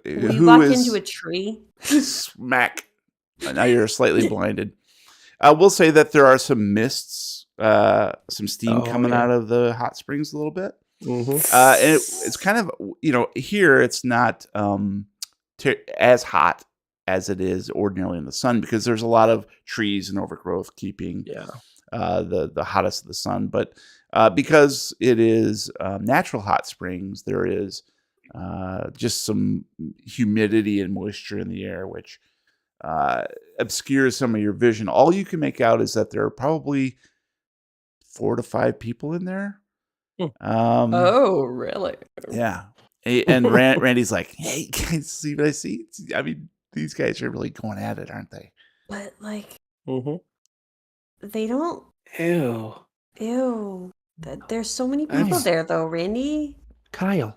Will you walk into a tree? Smack. Now you're slightly blinded. I will say that there are some mists, some steam coming out of the hot springs a little bit. Mm-hmm. And it's kind of, here it's not as hot as it is ordinarily in the sun because there's a lot of trees and overgrowth keeping the hottest of the sun. But because it is natural hot springs, there is just some humidity and moisture in the air, which obscures some of your vision. All you can make out is that there are probably 4 to 5 people in there. Oh, really? Yeah. And Randy's like, hey, guys, see what I see? I mean, these guys are really going at it, aren't they? But, like, Mm-hmm. they don't... Ew. Ew. There's so many people there, though, Randy. Kyle,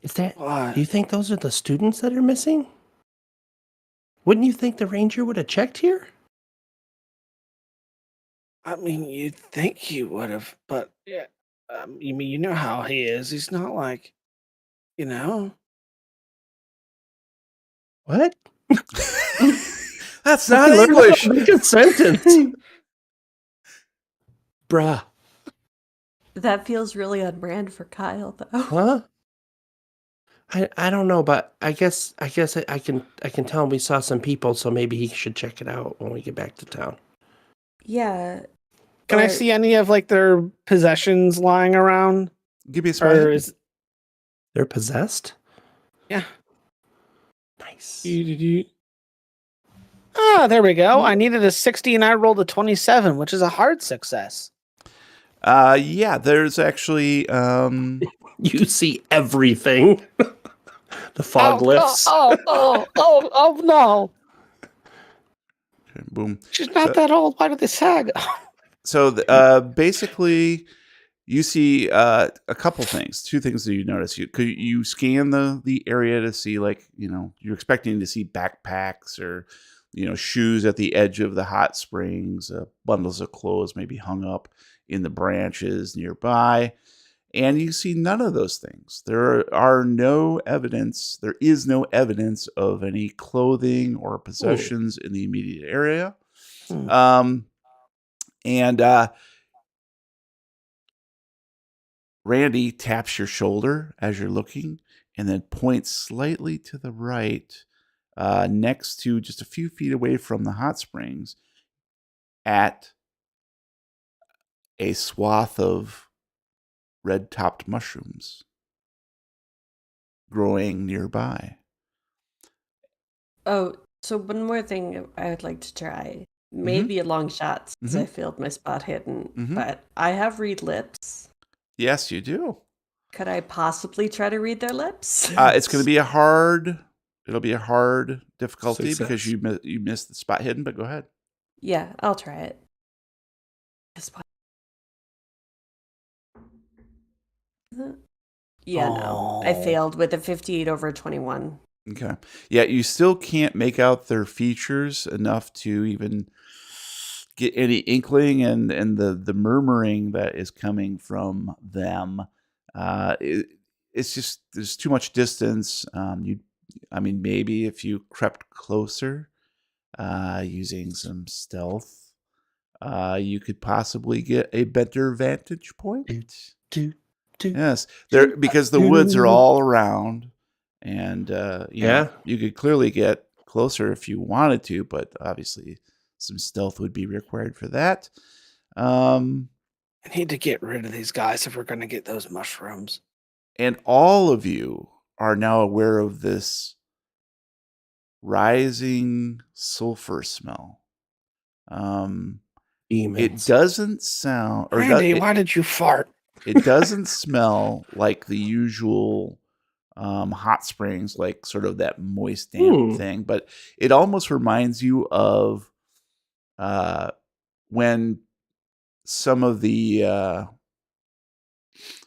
is that? What? Do you think those are the students that are missing? Wouldn't you think the ranger would have checked here? I mean, you'd think he would have, but yeah. You know how he is. He's not like, What? That's not English. Make a sentence. Bruh. That feels really on brand for Kyle, though. Huh? I don't know, but I guess I can tell him we saw some people, so maybe he should check it out when we get back to town. Yeah. Can I see any of like their possessions lying around? Give me a spot. They're possessed? Yeah. Nice. There we go. I needed a 60 and I rolled a 27, which is a hard success. Yeah, there's actually You see everything. The fog lifts. Oh no. okay, boom. She's not that old. Why did they sag? So basically, you see a couple things. 2 things that you notice. You scan the area to see, like, you're expecting to see backpacks or shoes at the edge of the hot springs, bundles of clothes maybe hung up in the branches nearby. And you see none of those things. There is no evidence of any clothing or possessions in the immediate area. And Randy taps your shoulder as you're looking and then points slightly to the right, next to just a few feet away from the hot springs at a swath of red-topped mushrooms growing nearby. Oh, so one more thing I would like to try. Maybe a long shot since I failed my spot hidden, but I have read lips. Yes, you do. Could I possibly try to read their lips? It's going to be it'll be a hard difficulty Success. because you missed the spot hidden, but go ahead. Yeah, I'll try it. Yeah, no. I failed with a 58 over 21. Okay. Yeah, you still can't make out their features enough to even get any inkling, and the murmuring that is coming from them. It's just there's too much distance. Maybe if you crept closer, using some stealth, you could possibly get a better vantage point. Yes, because the woods are all around, and you could clearly get closer if you wanted to, but obviously some stealth would be required for that. I need to get rid of these guys if we're going to get those mushrooms. And all of you are now aware of this rising sulfur smell. Demons. It doesn't sound, or Randy, why did you fart? it doesn't smell like the usual hot springs, like sort of that moist, damp thing. But it almost reminds you of when some of the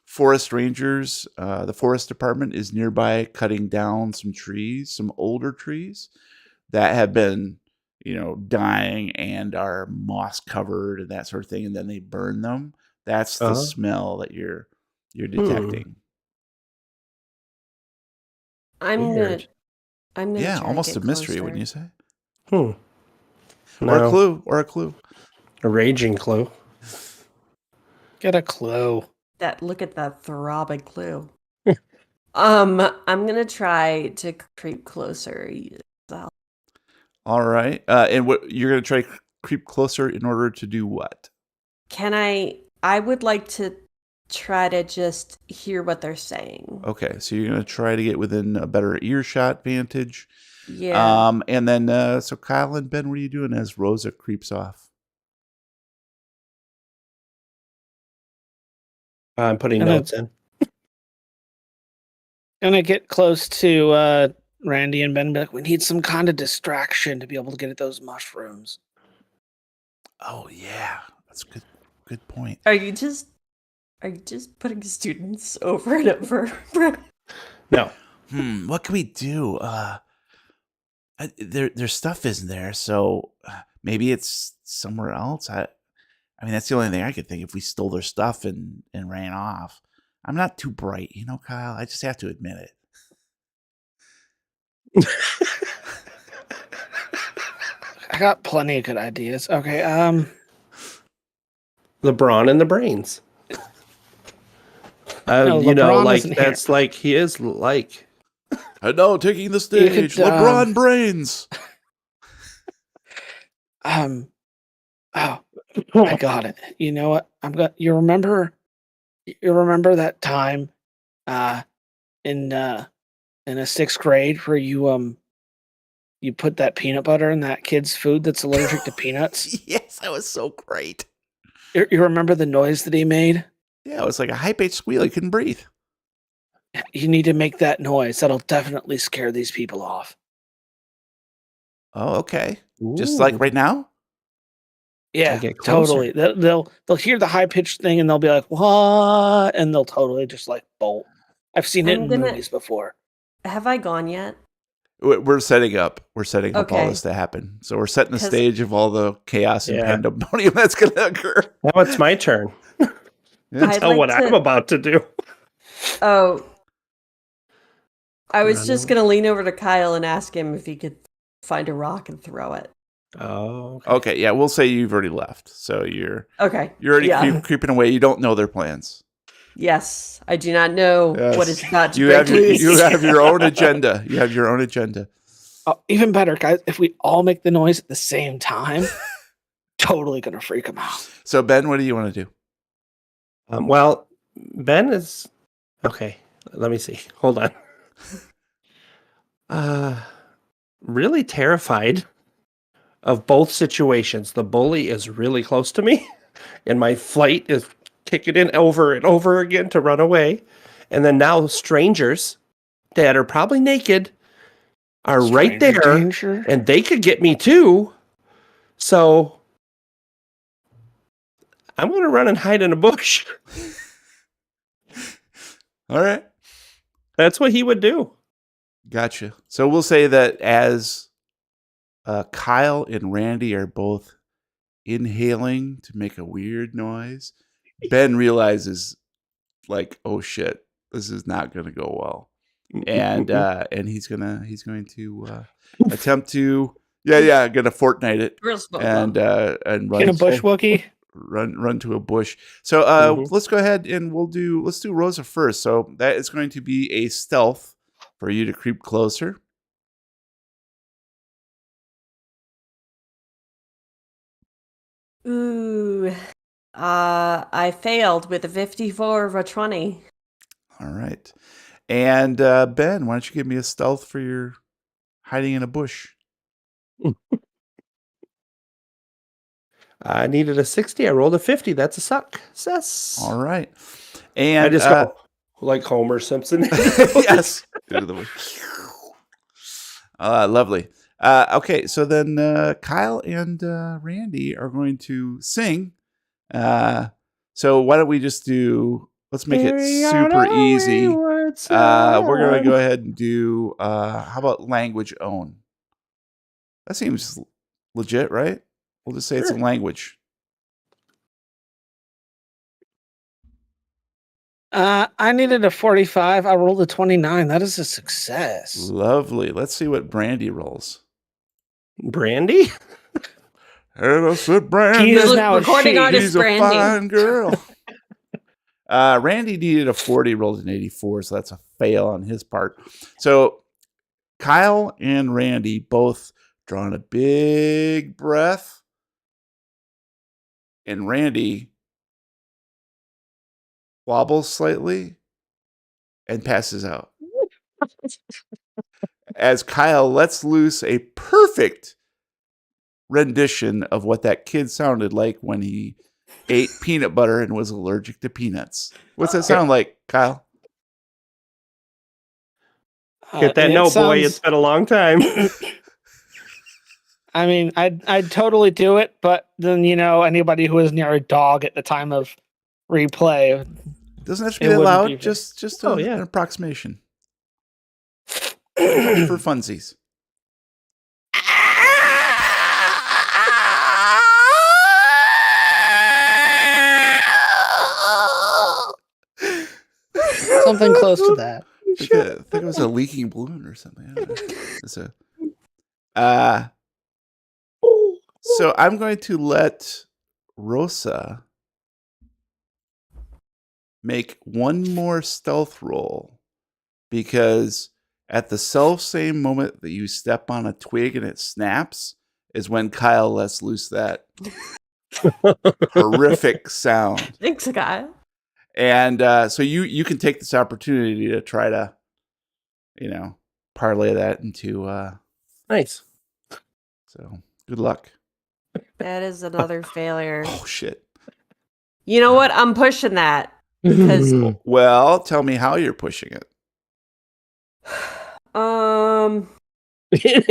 forest rangers, the forest department is nearby cutting down some trees, some older trees that have been, dying and are moss covered and that sort of thing, and then they burn them. That's the smell that you're detecting. I'm Weird. gonna Yeah, try to almost get a mystery, closer. wouldn't you say? No. Or a clue. A raging clue. Get a clue. Look at that throbbing clue. I'm gonna try to creep closer. All right. And what you're going to try to creep closer in order to do what? I would like to try to just hear what they're saying. Okay, so you're going to try to get within a better earshot vantage. Yeah. And then, so Kyle and Ben, what are you doing as Rosa creeps off? I'm putting notes in. Gonna get close to Randy and Ben and be like, we need some kind of distraction to be able to get at those mushrooms. Oh yeah, that's good point. Are you just putting students over and over? No. What can we do? Their stuff isn't there, so maybe it's somewhere else. I mean, that's the only thing I could think. If we stole their stuff and ran off, I'm not too bright, Kyle. I just have to admit it. I got plenty of good ideas. Okay, The brawn and the brains. No, you know, LeBron like isn't that's here. like he is like. And now taking the stage, could, LeBron Brains. Oh, I got it. You know what? You remember that time, in a 6th grade where you put that peanut butter in that kid's food that's allergic to peanuts? Yes, that was so great. You remember the noise that he made? Yeah, it was like a high-pitched squeal. He couldn't breathe. You need to make that noise. That'll definitely scare these people off. Oh, okay. Just like right now? Yeah, get closer. totally. They'll hear the high pitched thing and they'll be like, "What?" And they'll totally just like bolt. I've seen it in movies before. Have I gone yet? We're setting up. We're setting up all Okay. this to happen. So we're setting the 'Cause- stage of all the chaos and Yeah. pandemonium that's going to occur. Now it's my turn. I'd Tell like what to- I'm about to do. Oh, I was Run just away. gonna lean over to Kyle and ask him if he could find a rock and throw it. Oh. Okay, yeah, we'll say you've already left. So you're Okay. already Yeah. creeping away. You don't know their plans. Yes, I do not know what is about to You break have loose. you have your own agenda. You have your own agenda. Oh, even better, guys. If we all make the noise at the same time, totally gonna freak them out. So Ben, what do you want to do? Well, Ben is okay. Let me see. Hold on. Really terrified of both situations. The bully is really close to me, and my flight is kicking in over and over again to run away. And then now strangers that are probably naked are right Stranger there, danger. and they could get me too. So I'm going to run and hide in a bush. All right. That's what he would do. Gotcha. So we'll say that as Kyle and Randy are both inhaling to make a weird noise, Ben realizes, like, oh shit, this is not going to go well, and he's going to attempt to gonna Fortnite it and run In a bush Wookie. run to a bush. So let's go ahead and let's do Rosa first. So that is going to be a stealth for you to creep closer. Ooh. I failed with a 54 of a 20. All right. And Ben, why don't you give me a stealth for your hiding in a bush. I needed a 60. I rolled a 50. That's a success. All right. And I just go like Homer Simpson. yes. Lovely. Okay, so then Kyle and Randy are going to sing. So why don't we just do? Let's make it super easy. We're going to go ahead and do. How about language own? That seems legit, right? We'll just say it's a language. I needed a 45. I rolled a 29. That is a success. Lovely. Let's see what Brandy rolls. Brandy? And I said, Brandy. He is now a recording she. artist She's a Brandy. fine girl. Randy needed a 40, rolled an 84, so that's a fail on his part. So Kyle and Randy both drawing a big breath. And Randy wobbles slightly and passes out. As Kyle lets loose a perfect rendition of what that kid sounded like when he ate peanut butter and was allergic to peanuts. What's that sound like, Kyle? Get that note, boy. It's been a long time. I mean, I'd totally do it, but then, anybody who was near a dog at the time of replay. Doesn't have to be that loud, just an approximation. For funsies. Something close to that. I think it was a leaking balloon or something. I don't know. So I'm going to let Rosa make one more stealth roll, because at the self-same moment that you step on a twig and it snaps is when Kyle lets loose that horrific sound. Thanks, Kyle. And so you can take this opportunity to try to, parlay that into nice. So good luck. That is another failure. Oh shit. You know what? I'm pushing that. Because well, tell me how you're pushing it.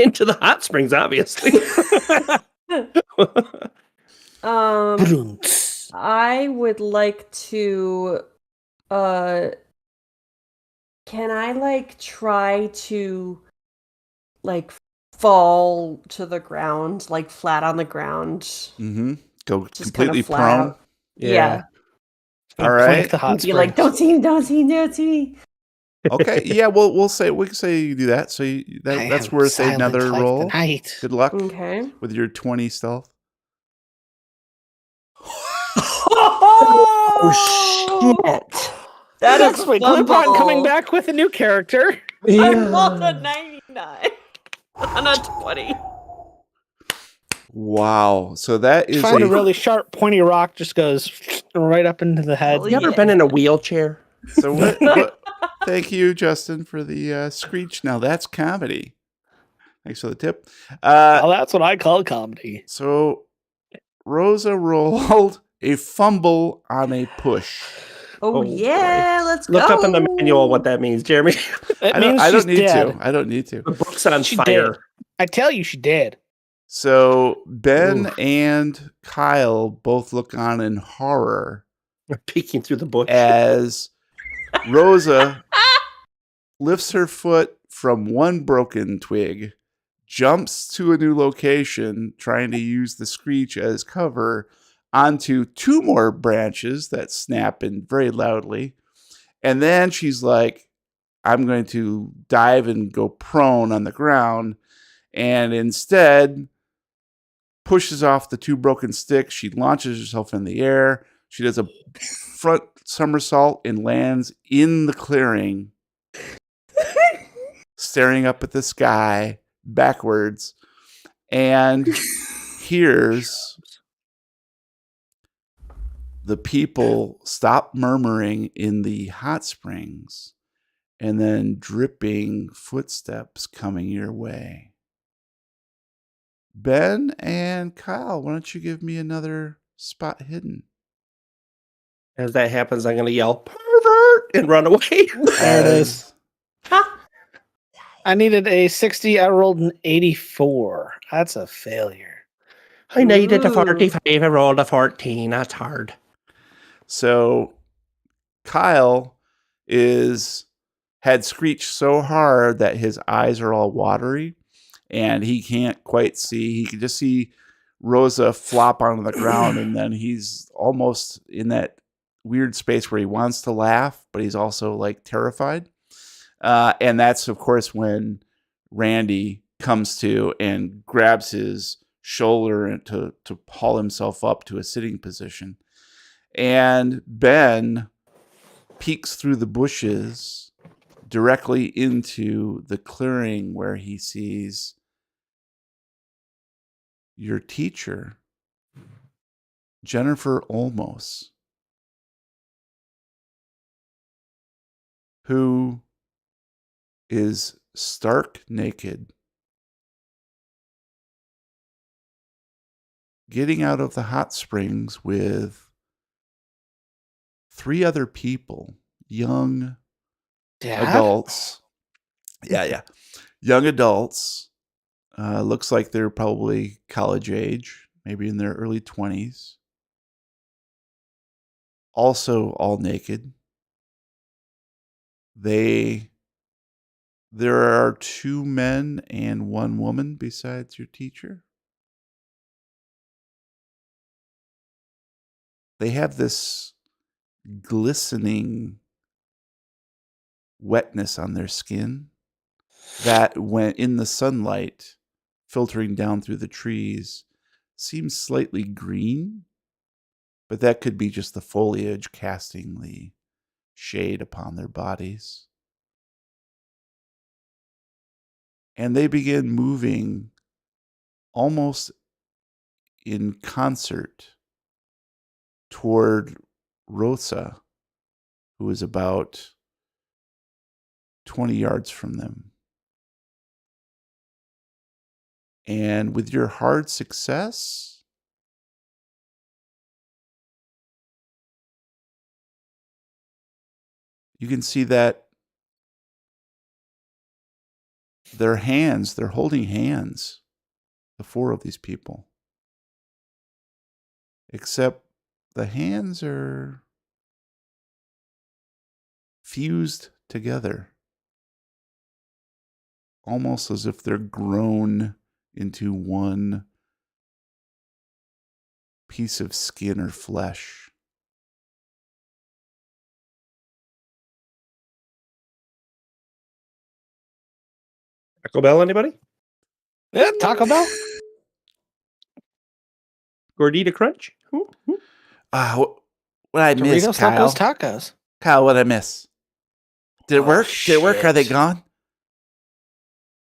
Into the hot springs, obviously. I would like to can I try to fall to the ground, flat on the ground? Mm-hmm. Go Just completely kinda flat prone. out. Yeah. All right. Be like, don't see me. Okay. Yeah. We can say you do that. So that's worth another roll. Good luck. Okay. With your 20 stealth. Oh shit! That is Wait, Glupon coming back with a new character. I rolled a 99 on a 20. Wow. So that is Find a really sharp, pointy rock, just goes right up into the head. You ever been in a wheelchair? So what thank you, Justin, for the screech. Now that's comedy. Thanks for the tip. Well, that's what I call comedy. So Rosa rolled a fumble on a push. Oh yeah, let's Look go. up in the manual what that means, Jeremy. I don't need to. The book's on She fire. did. I tell you, she did. So Ben and Kyle both look on in horror. Peeking through the bush. As Rosa lifts her foot from one broken twig, jumps to a new location, trying to use the screech as cover, onto two more branches that snap in very loudly. And then she's like, I'm going to dive and go prone on the ground. And instead pushes off the two broken sticks. She launches herself in the air. She does a front somersault and lands in the clearing, staring up at the sky backwards, and hears the people stop murmuring in the hot springs and then dripping footsteps coming your way. Ben and Kyle, why don't you give me another spot hidden? As that happens, I'm going to yell, pervert, and run away. There it is. Ha! I needed a 60. I rolled an 84. That's a failure. I needed a Ooh. 45. I rolled a 14. That's hard. So Kyle had screeched so hard that his eyes are all watery and he can't quite see. He can just see Rosa flop onto the ground, and then he's almost in that weird space where he wants to laugh, but he's also like terrified. And that's, of course, when Randy comes to and grabs his shoulder and to haul himself up to a sitting position. And Ben peeks through the bushes directly into the clearing where he sees your teacher, Jennifer Olmos, who is stark naked, getting out of the hot springs with 3 other people, young adults. Yeah. Young adults. Looks like they're probably college age, maybe in their early 20s. Also all naked. There are 2 men and 1 woman besides your teacher. They have this glistening wetness on their skin that, when in the sunlight filtering down through the trees, seems slightly green, but that could be just the foliage casting the shade upon their bodies. And they begin moving almost in concert toward Rosa, who is about 20 yards from them. And with your hard success, you can see that they're holding hands, the 4 of these people. Except the hands are fused together, almost as if they're grown into one piece of skin or flesh. Taco Bell, anybody? Yeah, Taco Bell. Gordita Crunch? What I miss, Doritos, Kyle? tacos. Kyle, what I miss? Did it work? Did it work? Are they shit. gone?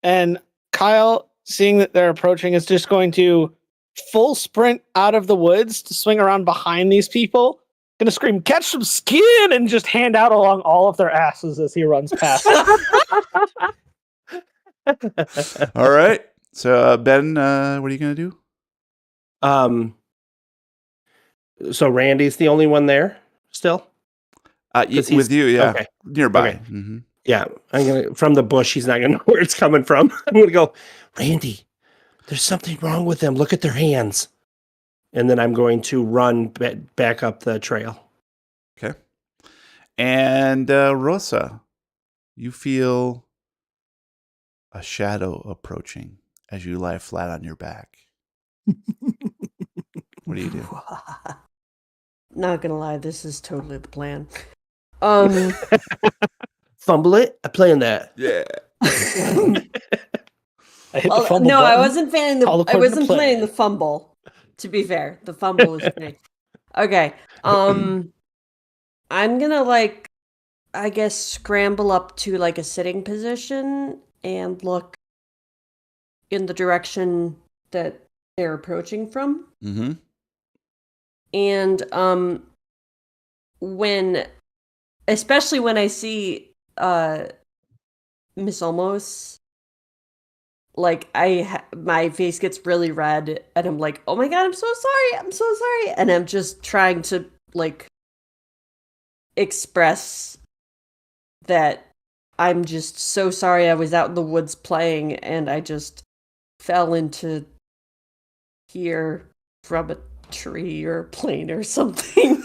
And Kyle, seeing that they're approaching, is just going to full sprint out of the woods to swing around behind these people. Gonna scream, "Catch some skin!" and just hand out along all of their asses as he runs past. All right. So, Ben, what are you going to do? So Randy's the only one there still? With you, yeah. Okay. Nearby. Okay. Mm-hmm. Yeah, I'm gonna from the bush. He's not gonna know where it's coming from. I'm gonna go, Randy. There's something wrong with them. Look at their hands. And then I'm going to run back up the trail. Okay. And Rosa, you feel a shadow approaching as you lie flat on your back. What do you do? Not gonna lie, this is totally the plan. Fumble it. I play on that. Yeah. I hit the fumble no, button. I wasn't planning All I according to wasn't plan. planning the fumble. To be fair, the fumble was great. Okay. I'm gonna I guess scramble up to like a sitting position and look in the direction that they're approaching from. Mm-hmm. And especially when I see Miss Almost, like my face gets really red, and I'm like, oh my god, I'm so sorry, and I'm just trying to like express that I'm just so sorry. I was out in the woods playing, and I just fell into here from a tree or a plane or something.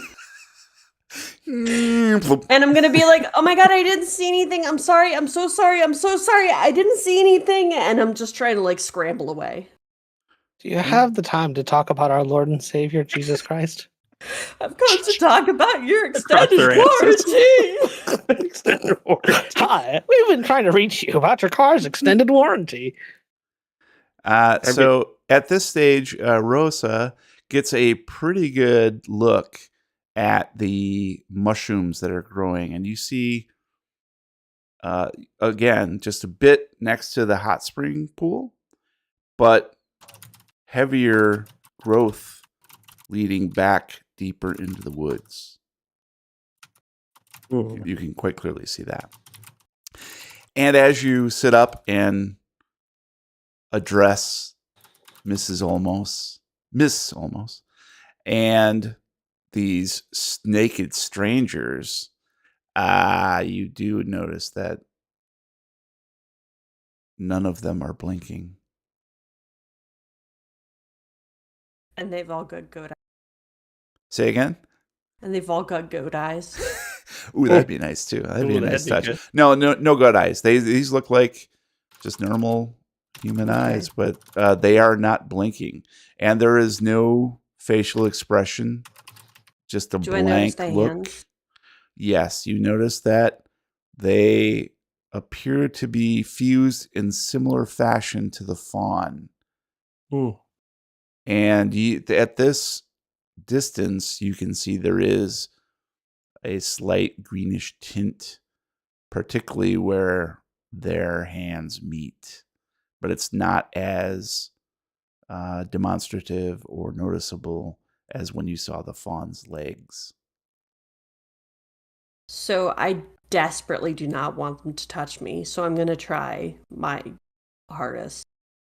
And I'm gonna be like, oh my god, I didn't see anything. I'm sorry. I'm so sorry. I'm so sorry. I didn't see anything. And I'm just trying to like scramble away. Do you have the time to talk about our Lord and Savior, Jesus Christ? I've come to talk about your Across extended their asses. warranty. Extended warranty. Hi, we've been trying to reach you about your car's extended warranty. So at this stage, Rosa gets a pretty good look at the mushrooms that are growing, and you see, again, just a bit next to the hot spring pool, but heavier growth leading back deeper into the woods. Mm. You can quite clearly see that. And as you sit up and address Miss Almost, and these naked strangers, you do notice that none of them are blinking. And they've all got goat eyes. Say again? And they've all got goat eyes. Ooh, that'd be nice too. That'd be a Ooh, nice that'd be touch. good. No good eyes. These look like just normal human eyes, but they are not blinking, and there is no facial expression. Just a Do I notice blank the look. hands? Yes, you notice that they appear to be fused in similar fashion to the fawn. Mm. And at this distance, you can see there is a slight greenish tint, particularly where their hands meet. But it's not as demonstrative or noticeable as when you saw the fawn's legs. So I desperately do not want them to touch me. So I'm going to try my hardest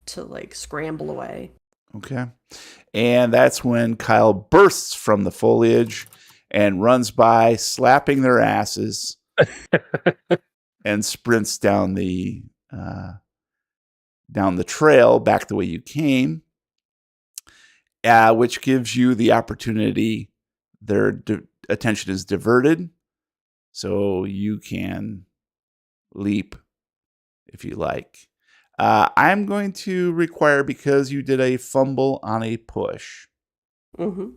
to like scramble away. Okay. And that's when Kyle bursts from the foliage and runs by, slapping their asses, and sprints down the trail back the way you came, which gives you the opportunity. Their attention is diverted, so you can leap if you like. I'm going to require, because you did a fumble on a push, Mm-hmm.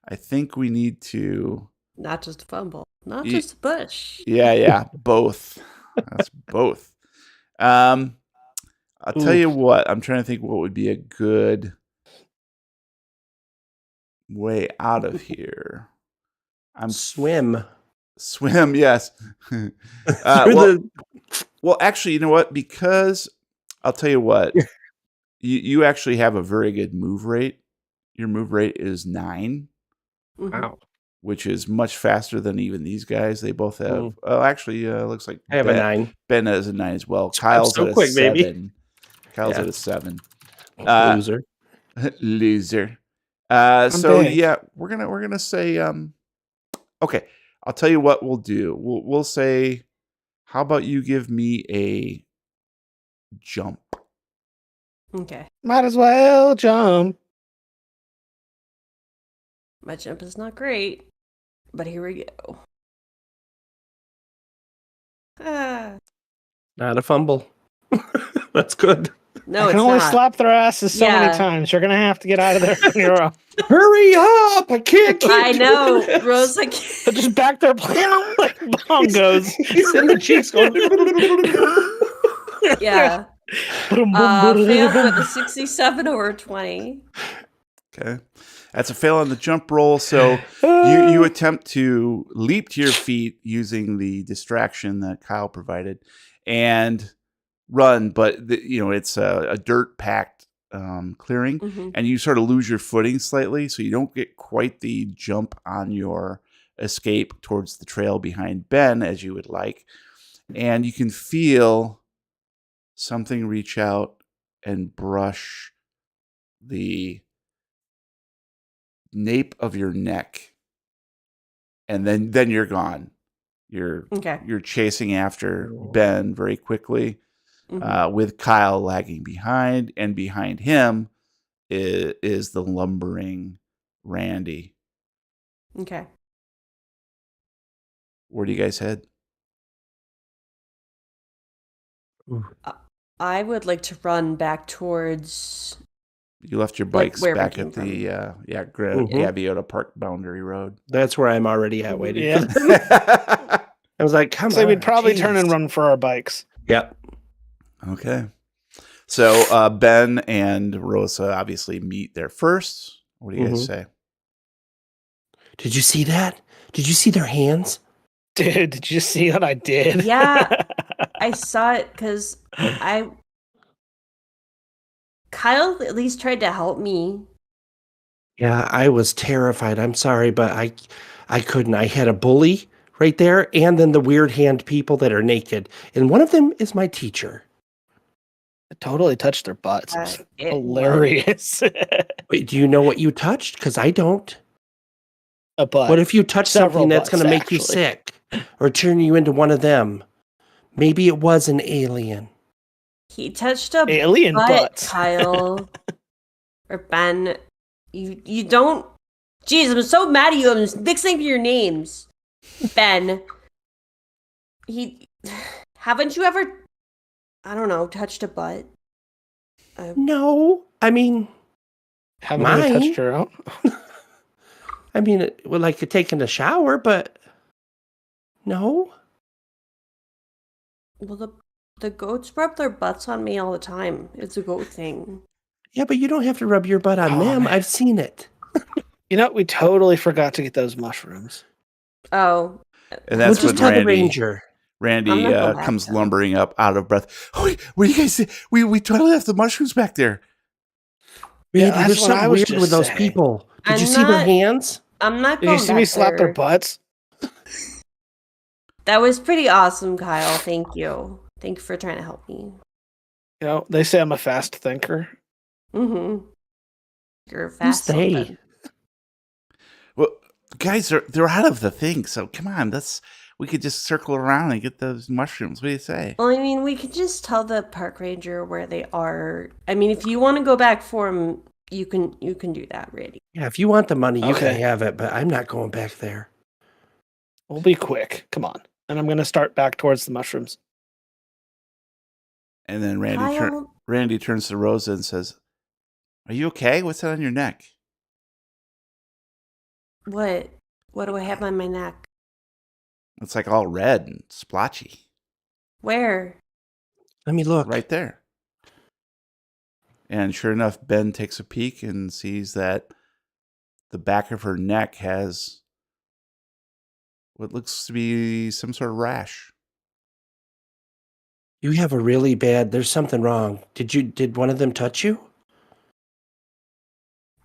I think we need to... Not just a fumble. Not just a push. Yeah, both. That's both. I'll tell you what. I'm trying to think what would be a good way out of here. Swim. Swim, yes. Well, actually, you know what? Because I'll tell you what. You actually have a very good move rate. Your move rate is 9. Mm-hmm. Wow. Which is much faster than even these guys. They both have... actually, looks like I have a 9. Ben has a 9 as well. Kyle's so at a quick, 7. baby. Kyle's at a 7. Loser. Loser. I'm So big. yeah, we're gonna say okay. I'll tell you what we'll do. We'll say, how about you give me a jump? Okay. Might as well jump. My jump is not great, but here we go. Not a fumble. That's good. No, I can it's only not. slap their asses so many Yeah. times. You're gonna have to get out of there on your own. Hurry up! I can't keep I know, doing this. Rose. I So can't. just back there playing like bongos. He's in the cheeks going. Yeah. Failed with a 67 or a 20. Okay, that's a fail on the jump roll. So you attempt to leap to your feet using the distraction that Kyle provided and run, but it's a dirt packed clearing, Mm-hmm. and you sort of lose your footing slightly, so you don't get quite the jump on your escape towards the trail behind Ben as you would like. And you can feel something reach out and brush the nape of your neck, and then you're gone. You're chasing after Ben very quickly, with Kyle lagging behind, and behind him is the lumbering Randy. Okay. Where do you guys head? I would like to run back towards. You left your bikes where we back came at the Gaviota Park boundary road. That's where I'm already at waiting. Yeah. I was like, come on. So we'd probably turn and jeez. run for our bikes. Yep. Okay. So Ben and Rosa obviously meet there first. What do you guys say? Did you see that? Did you see their hands? Dude, did you see what I did? Yeah, I saw it because Kyle at least tried to help me. Yeah, I was terrified. I'm sorry, but I couldn't. I had a bully right there, and then the weird hand people that are naked. And one of them is my teacher. It totally touched their butts. It's It hilarious. Wait, do you know what you touched? Because I don't. A butt. What if you touch Several something that's butts, going to make you actually. sick or turn you into one of them? Maybe it was an alien. He touched a Alien butt, butts. Kyle. Or Ben. You don't. Jeez, I'm so mad at you. I'm mixing your names. Ben. Haven't you ever, I don't know, touched a butt? No, I mean, Haven't you mine? touched your own? I mean, like taking a shower, but no. Well, the goats rub their butts on me all the time. It's a goat thing. Yeah, but you don't have to rub your butt on them. Man. I've seen it. You know, we totally forgot to get those mushrooms. Oh. And that's we'll just when tell the Randy ranger. Randy I'm not going back comes then. lumbering up, out of breath. Oh, wait, what do you guys say? We totally left the mushrooms back there. Randy, that's there's what I something was weird just with those saying. people. Did I'm you see their not- hands? I'm not Did going you see me back slap their there. butts? That was pretty awesome, Kyle. Thank you. Thank you for trying to help me. You know, they say I'm a fast thinker. Mm-hmm. You're Who's fast. they? something. Well, guys, they're out of the thing, so come on, we could just circle around and get those mushrooms. What do you say? Well, I mean, we could just tell the park ranger where they are. I mean, if you want to go back for them, you can do that, Randy. Yeah, if you want the money, you Okay. can have it, but I'm not going back there. We'll be quick. Come on. And I'm going to start back towards the mushrooms. And then Kyle, Randy turns to Rosa and says, "Are you okay? What's that on your neck?" what do I have on my neck? It's like all red and splotchy. Where? Let me look. Right there. And sure enough, Ben takes a peek and sees that the back of her neck has what looks to be some sort of rash. You have a really bad. There's something wrong. Did one of them touch you?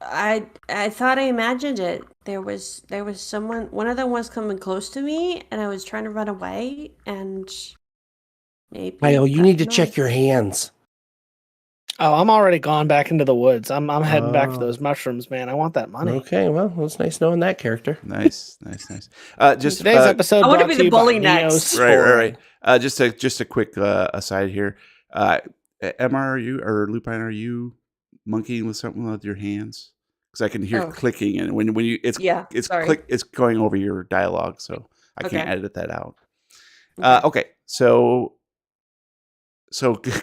I thought I imagined it. There was someone. One of them was coming close to me, and I was trying to run away. And maybe. Kyle, you I need to don't know. check your hands. Oh, I'm already gone back into the woods. I'm heading back for Oh. those mushrooms, man. I want that money. Okay, well, it's nice knowing that character. Nice. Just Today's episode I wanna brought be to the you by bully Neo's next. right. Store. Just a quick aside here. Emma, are you or Lupine? Are you monkeying with something with your hands? Because I can hear Oh. clicking, and when you it's sorry. it's going over your dialogue, so I can't Okay. edit that out. Okay. Okay, so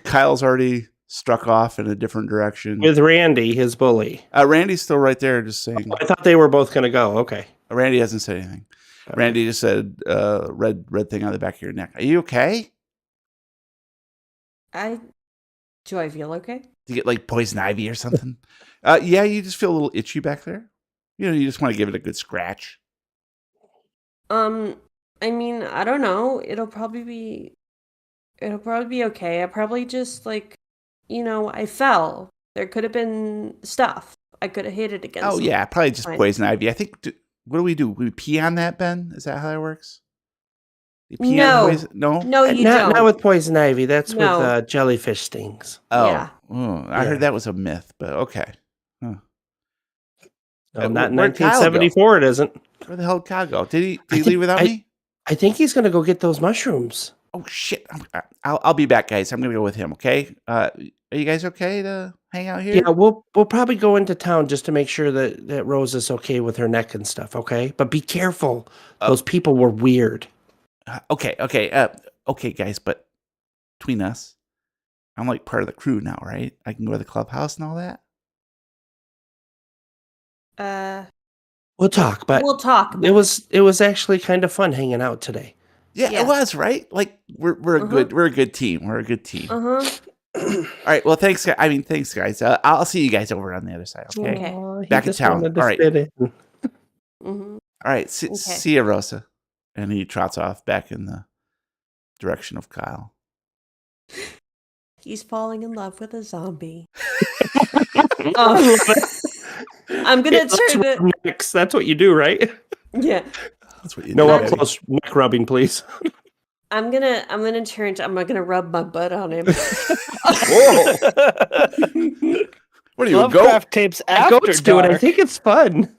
Kyle's already struck off in a different direction. With Randy, his bully. Randy's still right there, just saying. I thought they were both going to go. Okay. Randy hasn't said anything. Okay. Randy just said, "Red thing on the back of your neck. Are you okay? Do I feel okay? Do you get like poison ivy or something?" Yeah, you just feel a little itchy back there. You know, you just want to give it a good scratch. I mean, I don't know. It'll probably be okay. I probably just I fell. There could have been stuff. I could have hit it against. Oh yeah, probably just Fine. poison ivy. I think. What do? We pee on that, Ben? Is that how that works? The peanut No. poison? No. No, you not don't. with poison ivy. That's No. with jellyfish stings. Oh, Yeah. I Yeah. heard that was a myth, but okay. Huh. No, not in Where'd Kyle go? 1974. It isn't. Where the hell did Kyle go? Did he think- leave without me? I think he's going to go get those mushrooms. Oh shit! I'll be back, guys. I'm gonna go with him. Okay. Are you guys okay to hang out here? Yeah, we'll probably go into town just to make sure that Rose is okay with her neck and stuff. Okay, but be careful. Those people were weird. Okay. Okay, guys. But between us, I'm like part of the crew now, right? I can go to the clubhouse and all that. We'll talk, but We'll talk. it was actually kind of fun hanging out today. Yeah, Yeah. it was right. Like we're a good team. We're a good team. Uh-huh. All right. Well, thanks. Thanks, guys. I'll see you guys over on the other side. Okay. Okay. Aw, he Back in just town. wanted to All right. fit in. Mm-hmm. All right. See you, Rosa. And he trots off back in the direction of Kyle. He's falling in love with a zombie. Oh, I'm gonna let's turn rub it. necks. That's what you do, right? Yeah. That's what you No do, up baby. close neck rubbing, please. I'm gonna turn. I'm gonna rub my butt on him. Whoa! What are you, a goat? Lovecraft Tapes after Goats do it. dark. I think it's fun.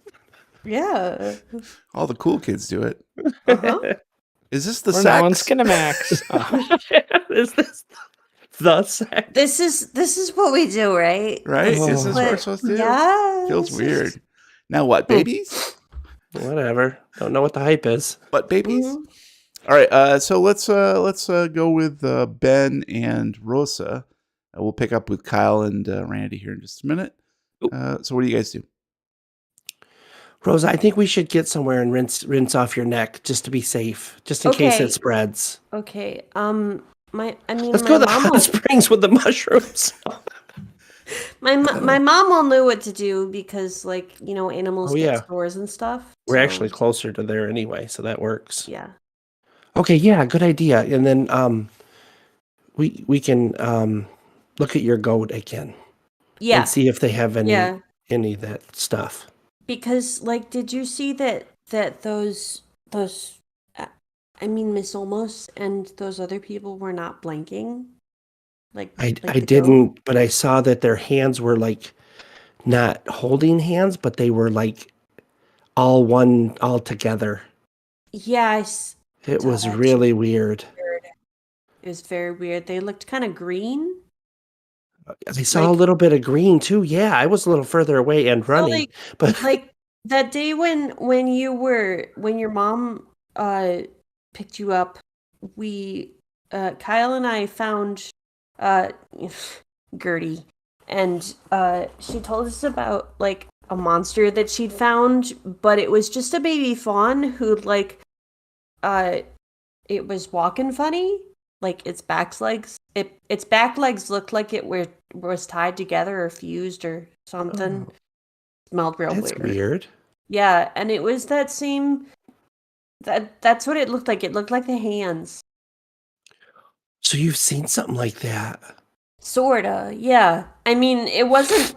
Yeah. All the cool kids do it. Uh-huh. Is this the We're now on sex? Skinamax. Oh. Is this the sex? This is what we do, right? Right? Oh. Is this what we're What- supposed to do? Yeah. Feels this is- weird. Now what, babies? Whatever. Don't know what the hype is. What, babies? Mhm. All right. So let's go with Ben and Rosa. We'll pick up with Kyle and Randy here in just a minute. So what do you guys do? Rosa, I think we should get somewhere and rinse off your neck just to be safe, just in case Okay. it spreads. Okay. My Let's go to the hot springs with the mushrooms. my mom will know what to do because, like, animals Oh, get yeah. stores and stuff. We're so, actually closer to there anyway, so that works. Yeah. Okay, yeah, good idea. And then we can look at your goat again Yeah. and see if they have any Yeah. any of that stuff. Because, like, did you see that those Miss Olmos and those other people were not blinking? Like I the goat? didn't, but I saw that their hands were like not holding hands, but they were like all together. Yeah, It saw was that really weird. it was very weird. They looked kind of green. I saw a Like- little bit of green too. Yeah, I was a little further away and running, like- but Like that day when your mom picked you up, we Kyle and I found Gertie, and she told us about like a monster that she'd found, but it was just a baby fawn who it was walking funny, like its back legs looked like it was tied together or fused or something. Oh, Smelled real that's weird. weird. Yeah, and it was that same. That's what it looked like. It looked like the hands. So you've seen something like that? Sorta, yeah. I mean, it wasn't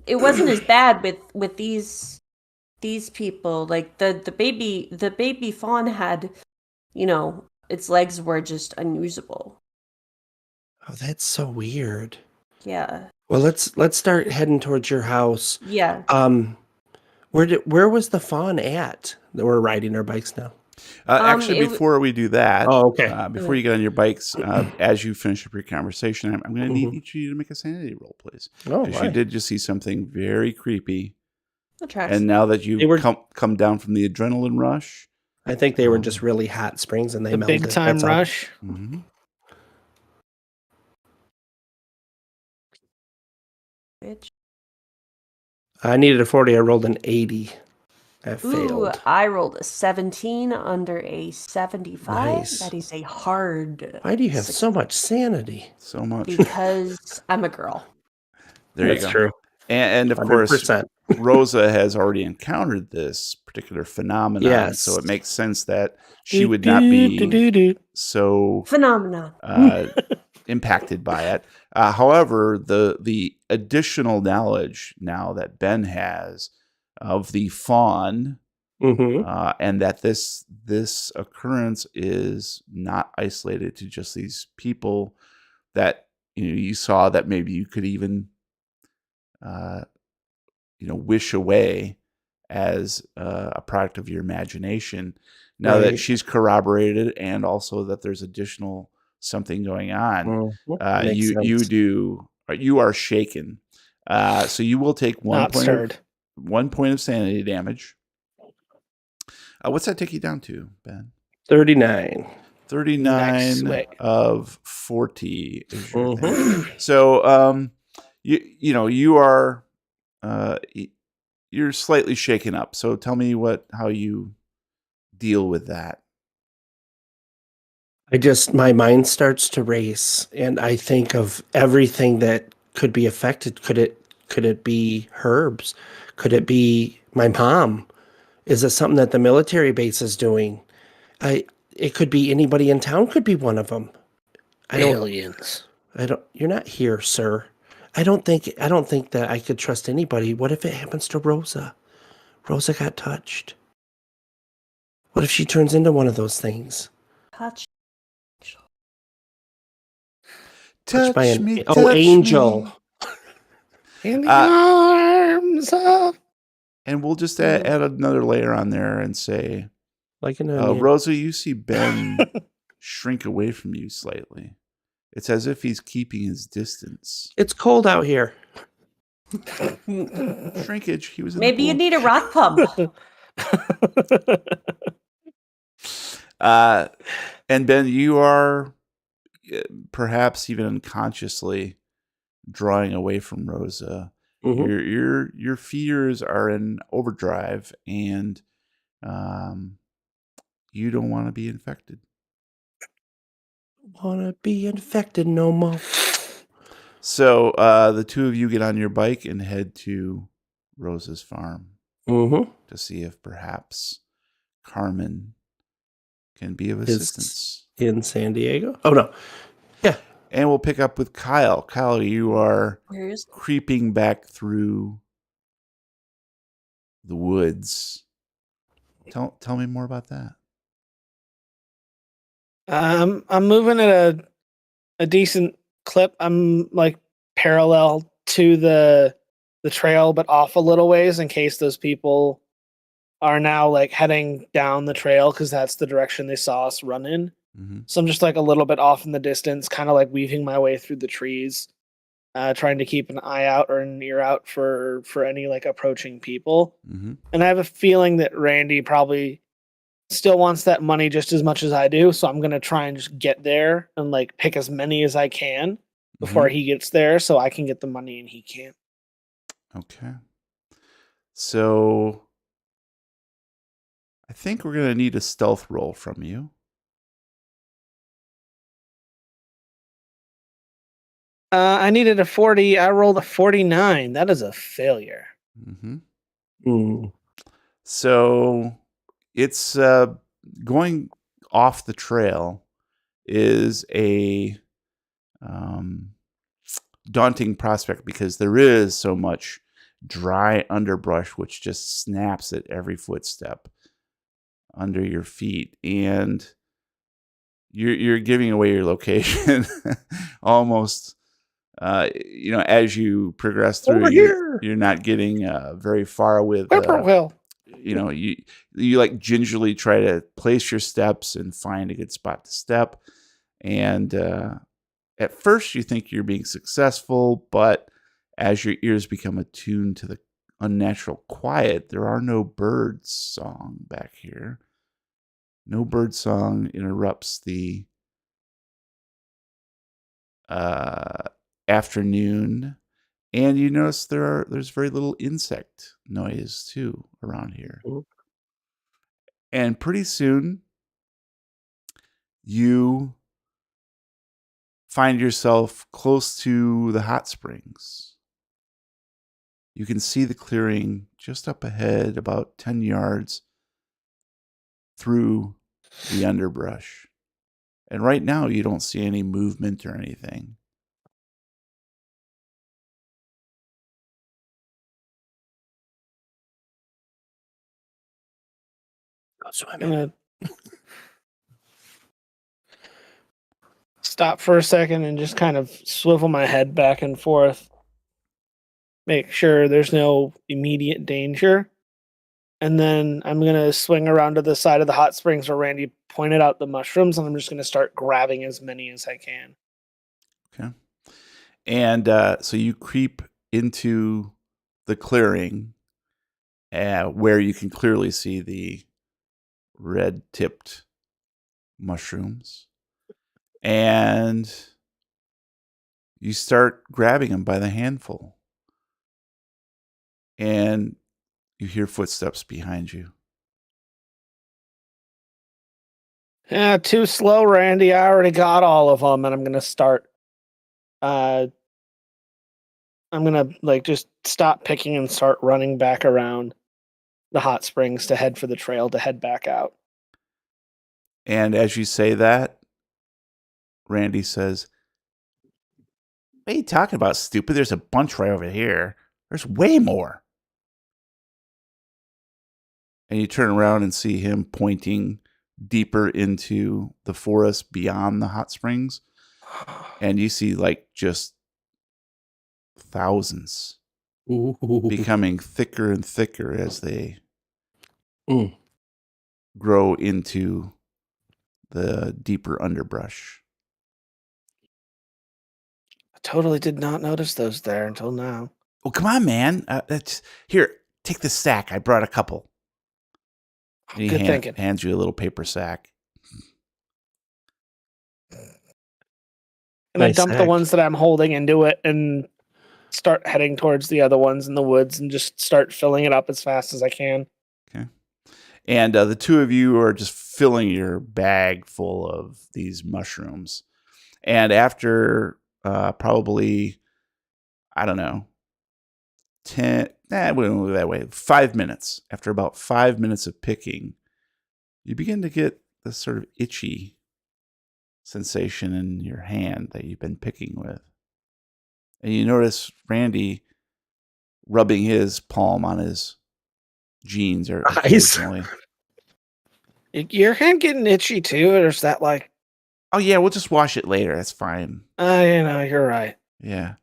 as bad with these people. Like the baby fawn had, its legs were just unusable. Oh, that's so weird. Yeah. Well, let's start heading towards your house. Yeah. Where was the fawn at? That we're riding our bikes now. Actually, before we do that, Oh, okay. before you get on your bikes, as you finish up your conversation, I'm going to need Mhm. each of you to make a sanity roll, please. Oh, Because why? you did just see something very creepy. I'll try. And now that They you've were- come down from the adrenaline rush, I think they were just really hot springs and they The melted. big time That's all. rush. mhm. Bitch. I needed a 40. I rolled an 80. I Ooh, failed. I rolled a 17 under a 75. Nice. That is a hard. Why do you have so much sanity? So much. Because I'm a girl. There That's you go. true. And of course, 100%. Rosa has already encountered this particular phenomenon. Yes. So it makes sense that she would not be Do-do-do-do-do. so Phenomenon. impacted by it. However, the additional knowledge now that Ben has of the fawn Mm-hmm. and that this occurrence is not isolated to just these people that you saw, that maybe you could even wish away as a product of your imagination. Now that Right. she's corroborated, and also that there's additional something going on, Mhm. Makes sense. you are shaken. So you will take Not stirred. 1 point of sanity damage. What's that take you down to, Ben? 39. 39 Nice. of 40 is your Mhm. thing. So you are you're slightly shaken up. So tell me how you deal with that. My mind starts to race, and I think of everything that could be affected. Could it be Herbs? Could it be my mom? Is it something that the military base is doing? It could be anybody in town. Could be one of them. Aliens. You're not here, sir. I don't think that I could trust anybody. What if it happens to Rosa? Rosa got touched. What if she turns into one of those things? Touch. Touched by an touch angel. me. In the arms of. And we'll just add another layer on there and say, Like an onion. Rosa, you see Ben shrink away from you slightly. It's as if he's keeping his distance. It's cold out here. Shrinkage. He was in Maybe the you pool. need a rock pump. And Ben, you are perhaps even unconsciously drawing away from Rosa. Mhm. Your fears are in overdrive, and you don't want to be infected. Wanna be infected no more. So the two of you get on your bike and head to Rosa's farm Mm-hmm. to see if perhaps Carmen can be of Is assistance. in San Diego? Oh no. Yeah. And we'll pick up with Kyle. Kyle, you are Where is creeping back through the woods. Tell me more about that. I'm moving at a decent clip. I'm like parallel to the trail, but off a little ways in case those people are now like heading down the trail because that's the direction they saw us run in. Mm-hmm. So I'm just like a little bit off in the distance, kind of like weaving my way through the trees, trying to keep an eye out or an ear out for any like approaching people. Mm-hmm. And I have a feeling that Randy probably still wants that money just as much as I do, so I'm gonna try and just get there and like pick as many as I can before he gets there, so I can get the money and he can't. Okay. So I think we're gonna need a stealth roll from you. I needed a 40. I rolled a 49. That is a failure. Mm-hmm. Mm. So it's going off the trail is a daunting prospect because there is so much dry underbrush which just snaps at every footstep under your feet, and you're giving away your location almost. As you progress through, Over here. you're not getting very far with. Whippoorwill. You like gingerly try to place your steps and find a good spot to step, and at first you think you're being successful, but as your ears become attuned to the unnatural quiet, there are no birds song back here. No bird song interrupts the afternoon, and you notice there's very little insect noise too around here. Mhm. And pretty soon you find yourself close to the hot springs. You can see the clearing just up ahead, about 10 yards through the underbrush. And right now you don't see any movement or anything. swimming. Gonna stop for a second and just kind of swivel my head back and forth. Make sure there's no immediate danger. And then I'm going to swing around to the side of the hot springs where Randy pointed out the mushrooms, and I'm just going to start grabbing as many as I can. Okay. And so you creep into the clearing where you can clearly see the red-tipped mushrooms. And you start grabbing them by the handful. And you hear footsteps behind you. Yeah, too slow, Randy. I already got all of them, and I'm gonna start. I'm gonna just stop picking and start running back around the hot springs to head for the trail to head back out. And as you say that, Randy says, "What are you talking about, stupid? There's a bunch right over here. There's way more." And you turn around and see him pointing deeper into the forest beyond the hot springs. And you see just thousands becoming thicker and thicker as they grow into the deeper underbrush. I totally did not notice those there until now. Oh, come on, man. Here, take this sack. I brought a couple. And he Good thinking. hands you a little paper sack. And I Nice dump the sack. ones that I'm holding into it and start heading towards the other ones in the woods and just start filling it up as fast as I can. Okay. And the two of you are just filling your bag full of these mushrooms. And after probably, I don't know, 10, we don't go that way, 5 minutes. After about 5 minutes of picking, you begin to get this sort of itchy sensation in your hand that you've been picking with. And you notice Randy rubbing his palm on his jeans or Nice. occasionally. Your hand getting itchy too, or is that Oh, yeah, we'll just wash it later. That's fine. you're right. Yeah.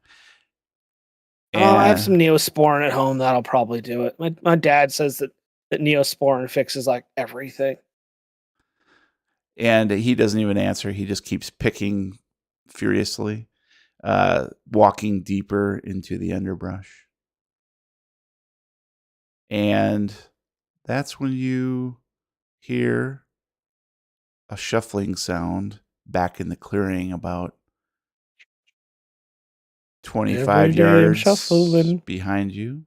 Oh, I have some Neosporin at home. That'll probably do it. My dad says that Neosporin fixes everything. And he doesn't even answer. He just keeps picking furiously, walking deeper into the underbrush. And that's when you hear a shuffling sound back in the clearing about 25 Every day I'm yards shuffling. behind you.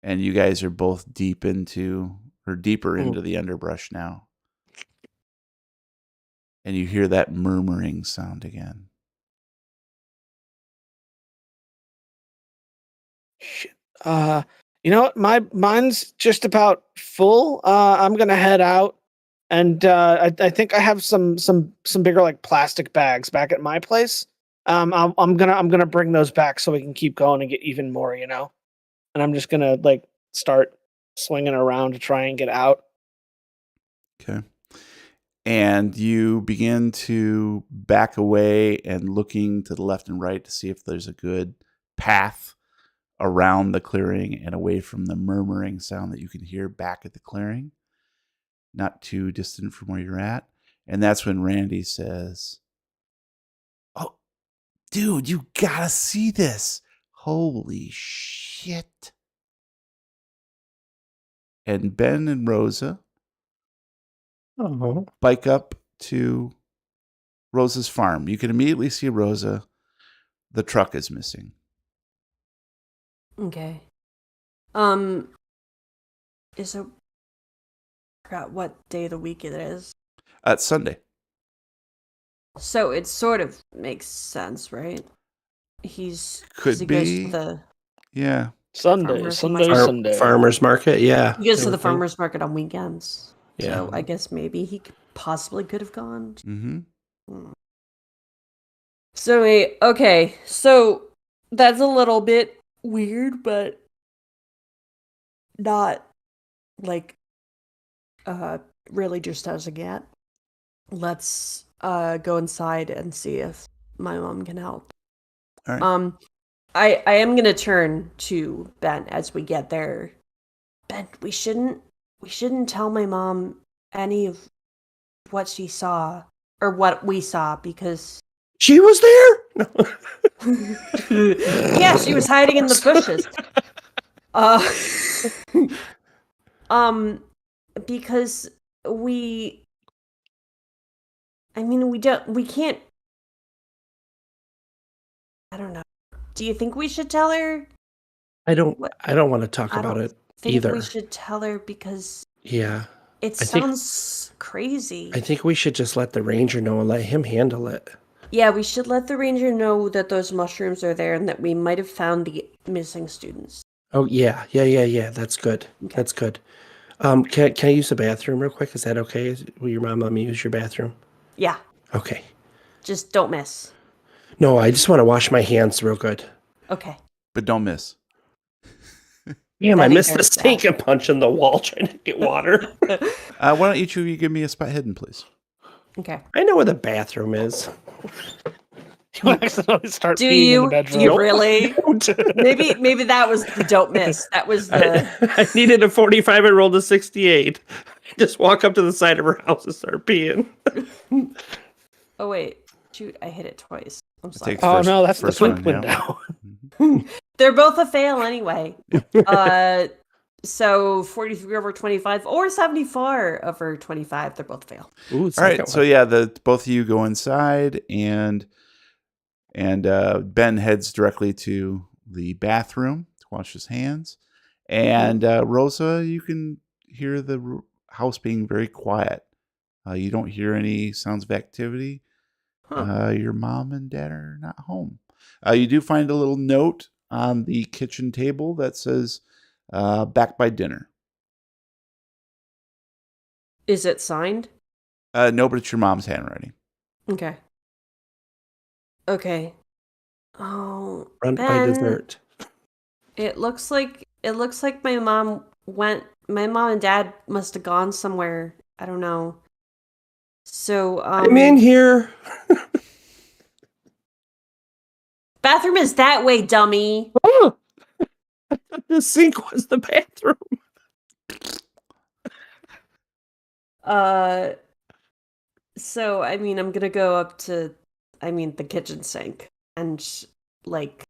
And you guys are both deeper into the underbrush now. And you hear that murmuring sound again. Shit. You know what? Mine's just about full. I'm gonna head out, and I think I have some bigger plastic bags back at my place. I'm gonna bring those back so we can keep going and get even more. And I'm just gonna start swinging around to try and get out. Okay. And you begin to back away and looking to the left and right to see if there's a good path around the clearing and away from the murmuring sound that you can hear back at the clearing, not too distant from where you're at. And that's when Randy says, "Oh, dude, you gotta see this. Holy shit." And Ben and Rosa bike up to Rosa's farm. You can immediately see Rosa. The truck is missing. Okay. Is it? I forgot what day of the week it is. It's Sunday. So it sort of makes sense, right? He Could goes to be. the Yeah. Sunday. Farmer's market, yeah. He goes to the farmer's market on weekends. Yeah. So I guess maybe he possibly could have gone. Mm-hmm. So okay, so that's a little bit weird, but not really just as a get. Let's go inside and see if my mom can help. All right. I am gonna turn to Ben as we get there. Ben, we shouldn't tell my mom any of what she saw or what we saw because She was there? yeah, she was hiding in the bushes. Because we can't. I don't know. Do you think we should tell her? I don't What? want to talk I about don't it think either. we should tell her because Yeah. it sounds crazy. I think we should just let the ranger know and let him handle it. Yeah, we should let the ranger know that those mushrooms are there and that we might have found the missing students. Oh yeah. That's good. Okay. That's good. Can I use the bathroom real quick? Is that okay? Will your mom let me use your bathroom? Yeah, Okay. just don't miss. No, I just want to wash my hands real good. Okay. But don't miss. Damn, That I ain't missed the very sink and punching the wall trying to get water. Why don't each of you give me a spot hidden, please? Okay. I know where the bathroom is. You accidentally start Do peeing in you? the Do bedroom. you really? Maybe that was the don't miss. That was the. I needed a 45 and rolled a 68. Just walk up to the side of her house and start peeing. Oh wait, shoot! I hit it twice. I'm sorry. Takes Oh first- no, that's the first flip one, yeah. window. They're both a fail anyway. So 43 over 25 or 74 over 25, they're both fail. Ooh, All right, so yeah, both of you go inside, and Ben heads directly to the bathroom to wash his hands, and Rosa, you can hear the house being very quiet. You don't hear any sounds of activity. Your mom and dad are not home. You do find a little note on the kitchen table that says "Back by dinner." Is it signed? No, but it's your mom's handwriting. Okay. Okay. Oh, Run by Ben, dessert. It looks like my mom and dad must have gone somewhere. I don't know. So I'm in here. bathroom is that way, dummy. Oh, I thought the sink was the bathroom. So I'm gonna go up to the kitchen sink and like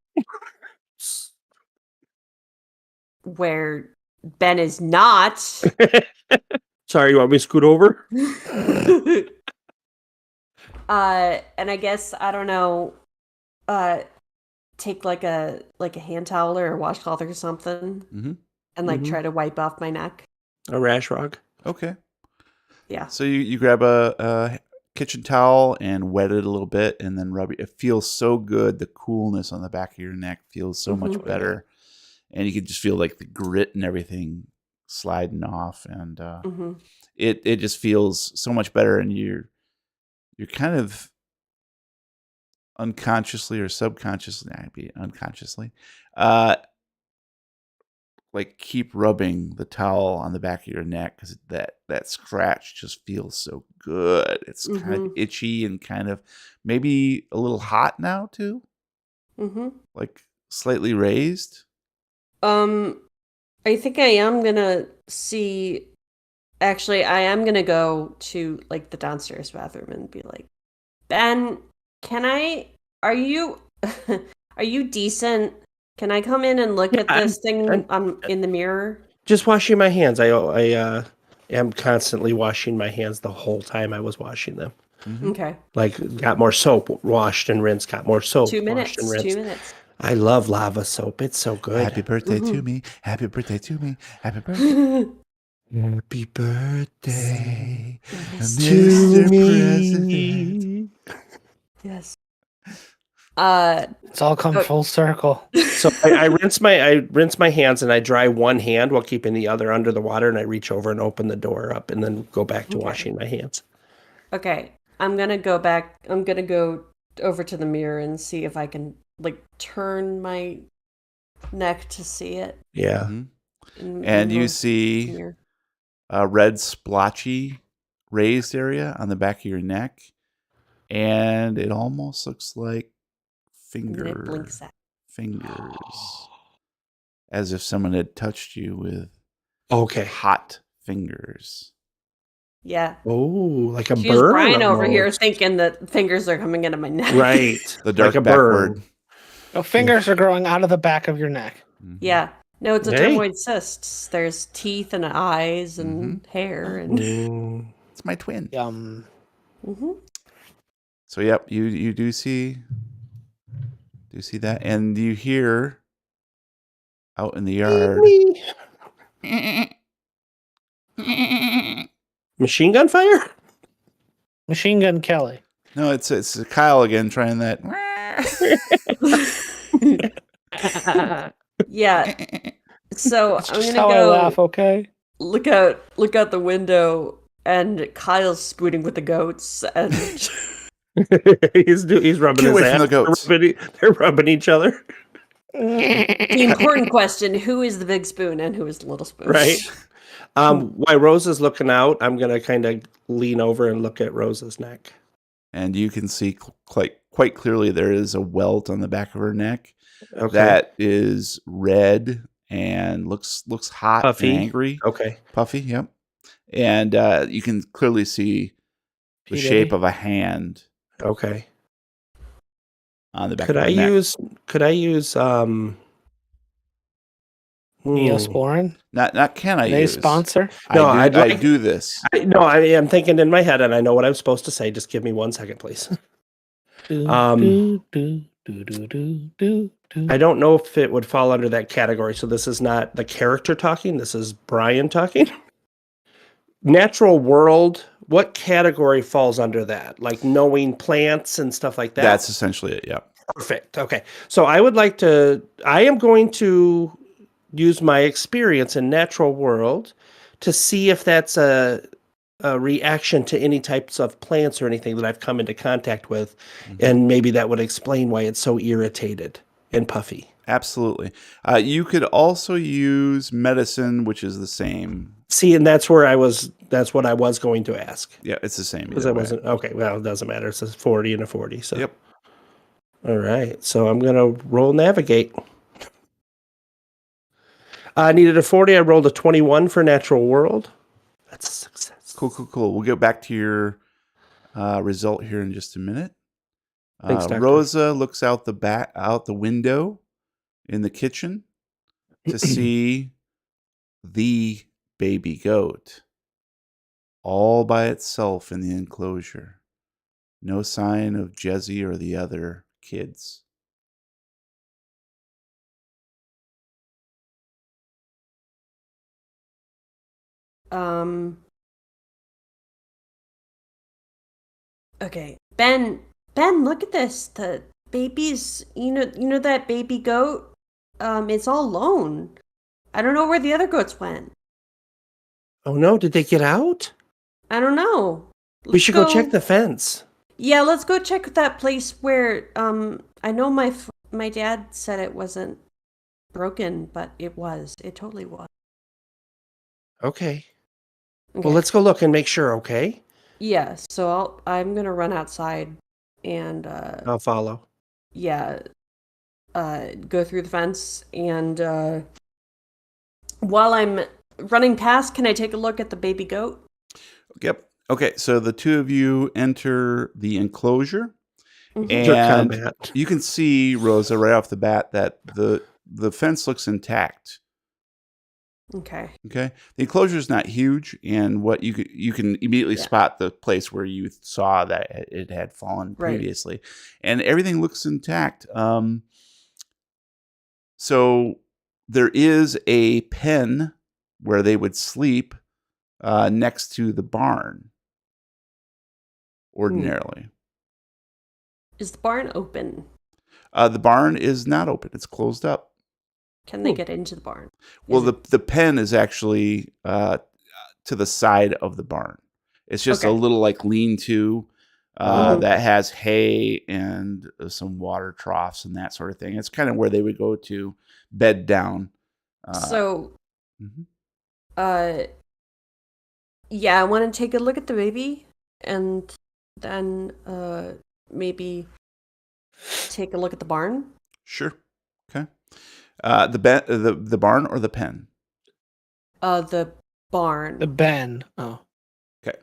where Ben is not. Sorry, you want me to scoot over? And I guess I don't know. Take like a hand towel or a washcloth or something, and try to wipe off my neck. A rash rag. Okay. Yeah. So you grab a kitchen towel and wet it a little bit, and then rub it. It feels so good. The coolness on the back of your neck feels so much better, and you can just feel like the grit and everything sliding off, and it just feels so much better. And you're kind of unconsciously or subconsciously, maybe unconsciously, like keep rubbing the towel on the back of your neck because that scratch just feels so good. It's kind of itchy and kind of maybe a little hot now too. Like slightly raised. I think I am gonna see. Actually, I am gonna go to like the downstairs bathroom and be like, Ben, are you are you decent? Can I come in and look at this thing in the mirror? Just washing my hands. I am constantly washing my hands the whole time I was washing them. Okay. Like got more soap, washed and rinsed, got more soap, 2 minutes. washed and rinsed. 2 minutes. I love lava soap. It's so good. Happy birthday to me. Happy birthday to me. Happy birthday. Happy birthday, Mr. President. Yes. It's all come full circle. So I rinse my hands and I dry one hand while keeping the other under the water, and I reach over and open the door up and then go back to washing my hands. Okay. I'm gonna go back. I'm gonna go over to the mirror and see if I can like turn my neck to see it. Yeah. And you see a red splotchy raised area on the back of your neck, and it almost looks like And then it blinks at. fingers, as if someone had touched you with Okay. hot fingers. Yeah. Oh, like a Here's burn. Brian over here almost. thinking that fingers are coming into my neck. Right. The dark like a backward. burn. Oh, fingers are growing out of the back of your neck. Mhm. Yeah. No, it's a Hey. dermoid cysts. There's teeth and eyes and hair and. Mm. It's my twin. Yum. Mhm. So yep, you do see that, and you hear out in the yard. Machine gun fire? Machine Gun Kelly. No, it's Kyle again trying that. Yeah. So That's I'm just gonna how I go laugh, okay? look out the window, and Kyle's spooning with the goats, and he's rubbing Get his away ass. from the goats. They're rubbing each other. the important question: who is the big spoon and who is the little spoon? Right. While Rose is looking out, I'm gonna kind of lean over and look at Rose's neck. And you can see quite clearly there is a welt on the back of her neck Okay. that is red and looks hot Puffy. and angry. Okay. Puffy, yep. And you can clearly see the P. shape Diddy? of a hand Okay. on the back Could of I her neck. use Neosporin? Not can I They use. sponsor? No, I I'd like- do this. I'm thinking in my head and I know what I'm supposed to say. Just give me 1 second, please. I don't know if it would fall under that category. So this is not the character talking. This is Brian talking. Natural world. What category falls under that? Like knowing plants and stuff like that? That's essentially it, yeah. Perfect. Okay. So I am going to use my experience in natural world to see if that's a reaction to any types of plants or anything that I've come into contact with. And maybe that would explain why it's so irritated and puffy. Absolutely. You could also use medicine, which is the same. See, and that's what I was going to ask. Yeah, it's the same. Because either I way. wasn't, okay, well, it doesn't matter. It's a 40 and a 40. So. Yep. All right. So I'm going to roll navigate. I needed a 40. I rolled a 21 for natural world. That's a success. Cool. We'll get back to your result here in just a minute. Thanks, Doctor. Rosa looks out the window in the kitchen to see the baby goat all by itself in the enclosure. No sign of Jezzy or the other kids. Okay, Ben, look at this. The baby's, you know that baby goat. It's all alone. I don't know where the other goats went. Oh no, did they get out? I don't know. We should go check the fence. Yeah, let's go check that place where I know my dad said it wasn't broken, but it was. It totally was. Okay. Well, let's go look and make sure, okay? Yeah, so I'm gonna run outside and I'll follow. yeah, go through the fence, and while I'm running past, can I take a look at the baby goat? Yep. Okay, so the two of you enter the enclosure, Mhm. and Combat. you can see, Rosa, right off the bat that the fence looks intact. Okay. Okay, the enclosure is not huge, and what you can immediately spot the place where you saw that it had fallen Right. previously, and everything looks intact. So there is a pen where they would sleep next to the barn ordinarily. Is the barn open? The barn is not open; it's closed up. Can they get into the barn? Well, the pen is actually to the side of the barn. It's just a Okay. little like lean-to that has hay and some water troughs and that sort of thing. It's kind of where they would go to bed down. So, Mhm. Yeah, I want to take a look at the baby and then maybe take a look at the barn. Sure. Okay. The barn or the pen? The barn. The Ben. Oh. Okay.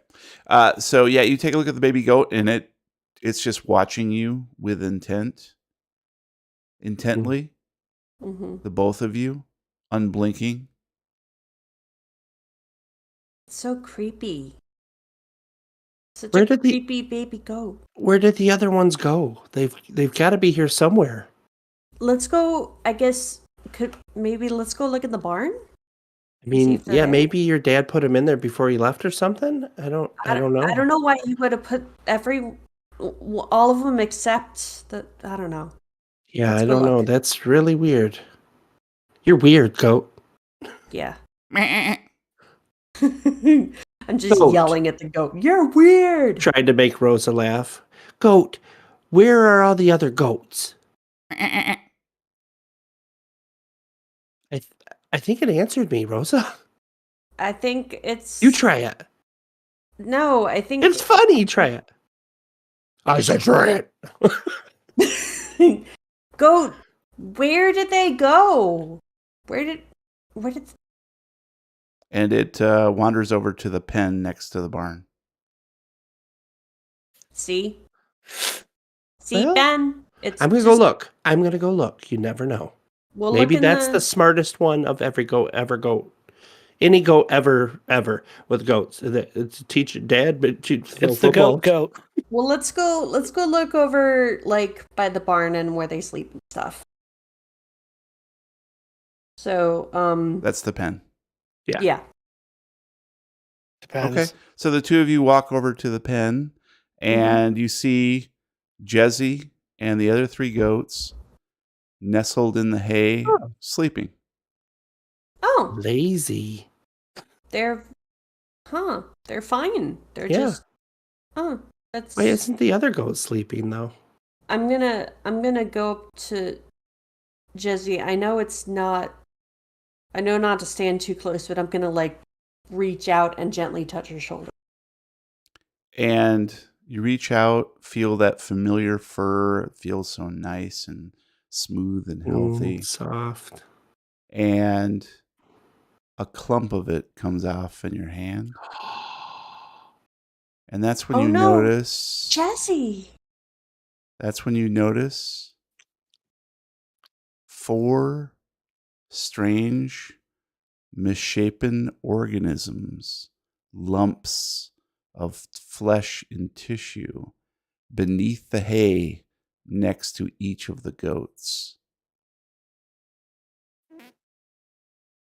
So yeah, you take a look at the baby goat, and it's just watching you with intently, Mm-hmm. the both of you, unblinking. It's so creepy. Such Where a did the creepy baby goat. Where did the other ones go? They've got to be here somewhere. Let's go. I guess let's go look in the barn. I See mean, if they're yeah, there. maybe your dad put him in there before he left or something. I don't know. I don't know why he would have put all of them except the. I don't know. Yeah, Let's I go don't know. look. That's really weird. You're weird, goat. Yeah. Meh. I'm just Goat. yelling at the goat. You're weird. Tried to make Rosa laugh. Goat, where are all the other goats? I I think it answered me, Rosa. I think it's. You try it. No, I think It's funny. Try it. I said try it. Goat. Where did they go? Where did? And it wanders over to the pen next to the barn. See, Well, Ben. It's. I'm gonna go look. I'm gonna go look. You never know. We'll Maybe look in that's the smartest one of every goat ever goat. Any goat ever with goats. It's teach dad, but It's the goat. Well, let's go look over like by the barn and where they sleep and stuff. So, That's the pen. yeah. Depends. Okay. So the two of you walk over to the pen, and you see Jesse and the other three goats nestled in the hay, sleeping. Oh, Lazy. they're fine. They're Yeah. just, that's. Why isn't the other goat sleeping though? I'm gonna go up to Jesse. I know not to stand too close, but I'm gonna like reach out and gently touch her shoulder. And you reach out, feel that familiar fur. It feels so nice and smooth and healthy. Soft. And a clump of it comes off in your hand. And that's when Oh, you no. notice. Jesse. That's when you notice 4 strange, misshapen organisms, lumps of flesh and tissue beneath the hay next to each of the goats.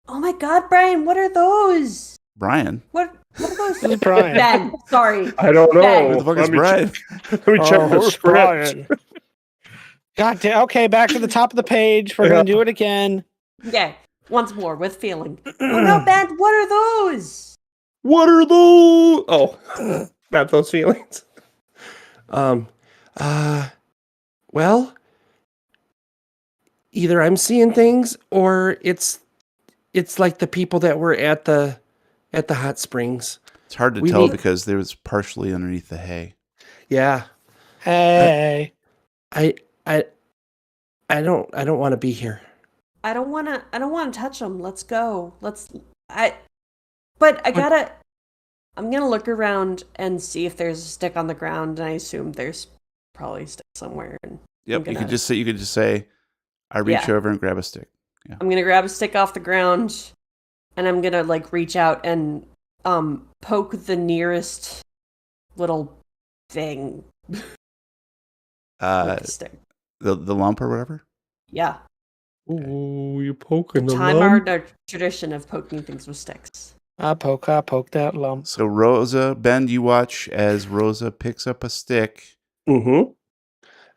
Oh my God, Brian! What are those? Brian? What are those? Who's Brian? Ben. Sorry. I don't know. Who the fuck is Brian? Let me check the who's script. Brian? God damn. Okay, back to the top of the page. We're gonna do it again. Yeah. Once more with feeling. Oh no, Ben! What are those? What are those? Oh, not those feelings. Well, either I'm seeing things or it's like the people that were at the hot springs. It's hard to We tell need- because there was partially underneath the hay. Yeah. Hey. I don't want to be here. I don't wanna touch them. Let's go. But I'm gonna look around and see if there's a stick on the ground, and I assume there's probably a stick somewhere. And Yep, I'm you could gonna- just say, I reach Yeah. over and grab a stick. I'm gonna grab a stick off the ground, and I'm gonna like reach out and poke the nearest little thing with the stick. The lump or whatever. Yeah, Ooh, you the poking the time-honored tradition of poking things with sticks. I poke that lump. So Rosa, Ben, you watch as Rosa picks up a stick. Mm-hmm.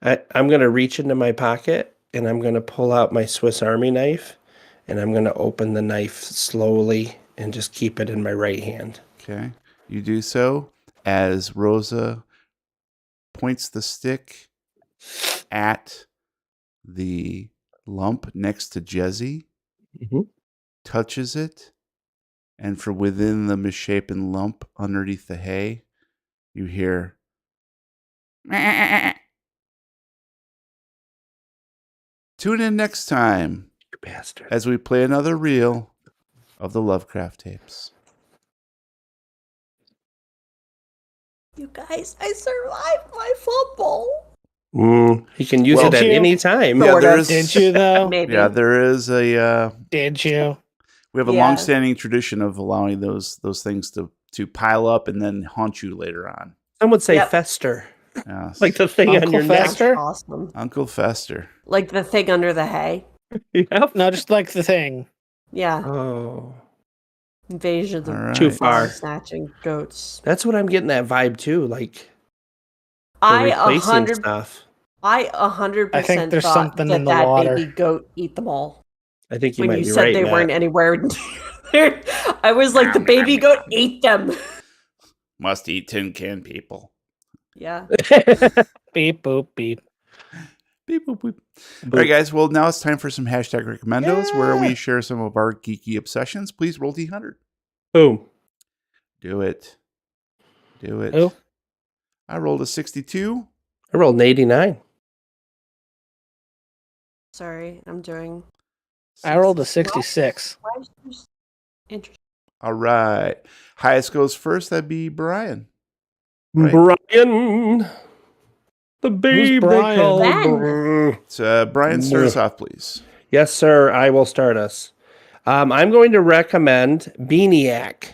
I'm gonna reach into my pocket and I'm gonna pull out my Swiss Army knife, and I'm gonna open the knife slowly and just keep it in my right hand. Okay. You do so as Rosa points the stick at the lump next to Jesse, Mhm. touches it, And from within the misshapen lump underneath the hay, you hear. Tune in next time You bastard. as we play another reel of the Lovecraft Tapes. You guys, I survived my fumble. He can use Well, it at Did you? any time. Yeah, Sort there of. is. Did you though? Maybe. Yeah, there is a. Did you? We have a Yeah. long-standing tradition of allowing those things to pile up and then haunt you later on. Some would say Yep. fester. Yes. Like the thing on Uncle your neck. Fester? That's awesome. Uncle Fester. Like the thing under the hay. Yep. No, just like the thing. Yeah. Oh. Invasion of the All right. Too far. snatching goats. That's what I'm getting that vibe too. Like they're I replacing 100 stuff. I 100% I think there's thought something that in the that water. baby goat eat them all. I think you When might you be said right. they Matt. weren't anywhere near. I was like, the baby goat ate them. Must eat tin can people. Yeah. Beep boop beep. Beep, boop, boop. All right, guys. Well, now it's time for some hashtag recommendos where we share some of our geeky obsessions. Please roll D100. Boom. Do it. Do it. Who? I rolled a 62. I rolled an 89. Sorry, I'm doing. I rolled a 66. Why is this interesting? All right. Highest goes first. That'd be Brian. Right. Brian. The babe they Brian? call Ben. So, Brian, start us off, please. Yes, sir. I will start us. I'm going to recommend Beaniac.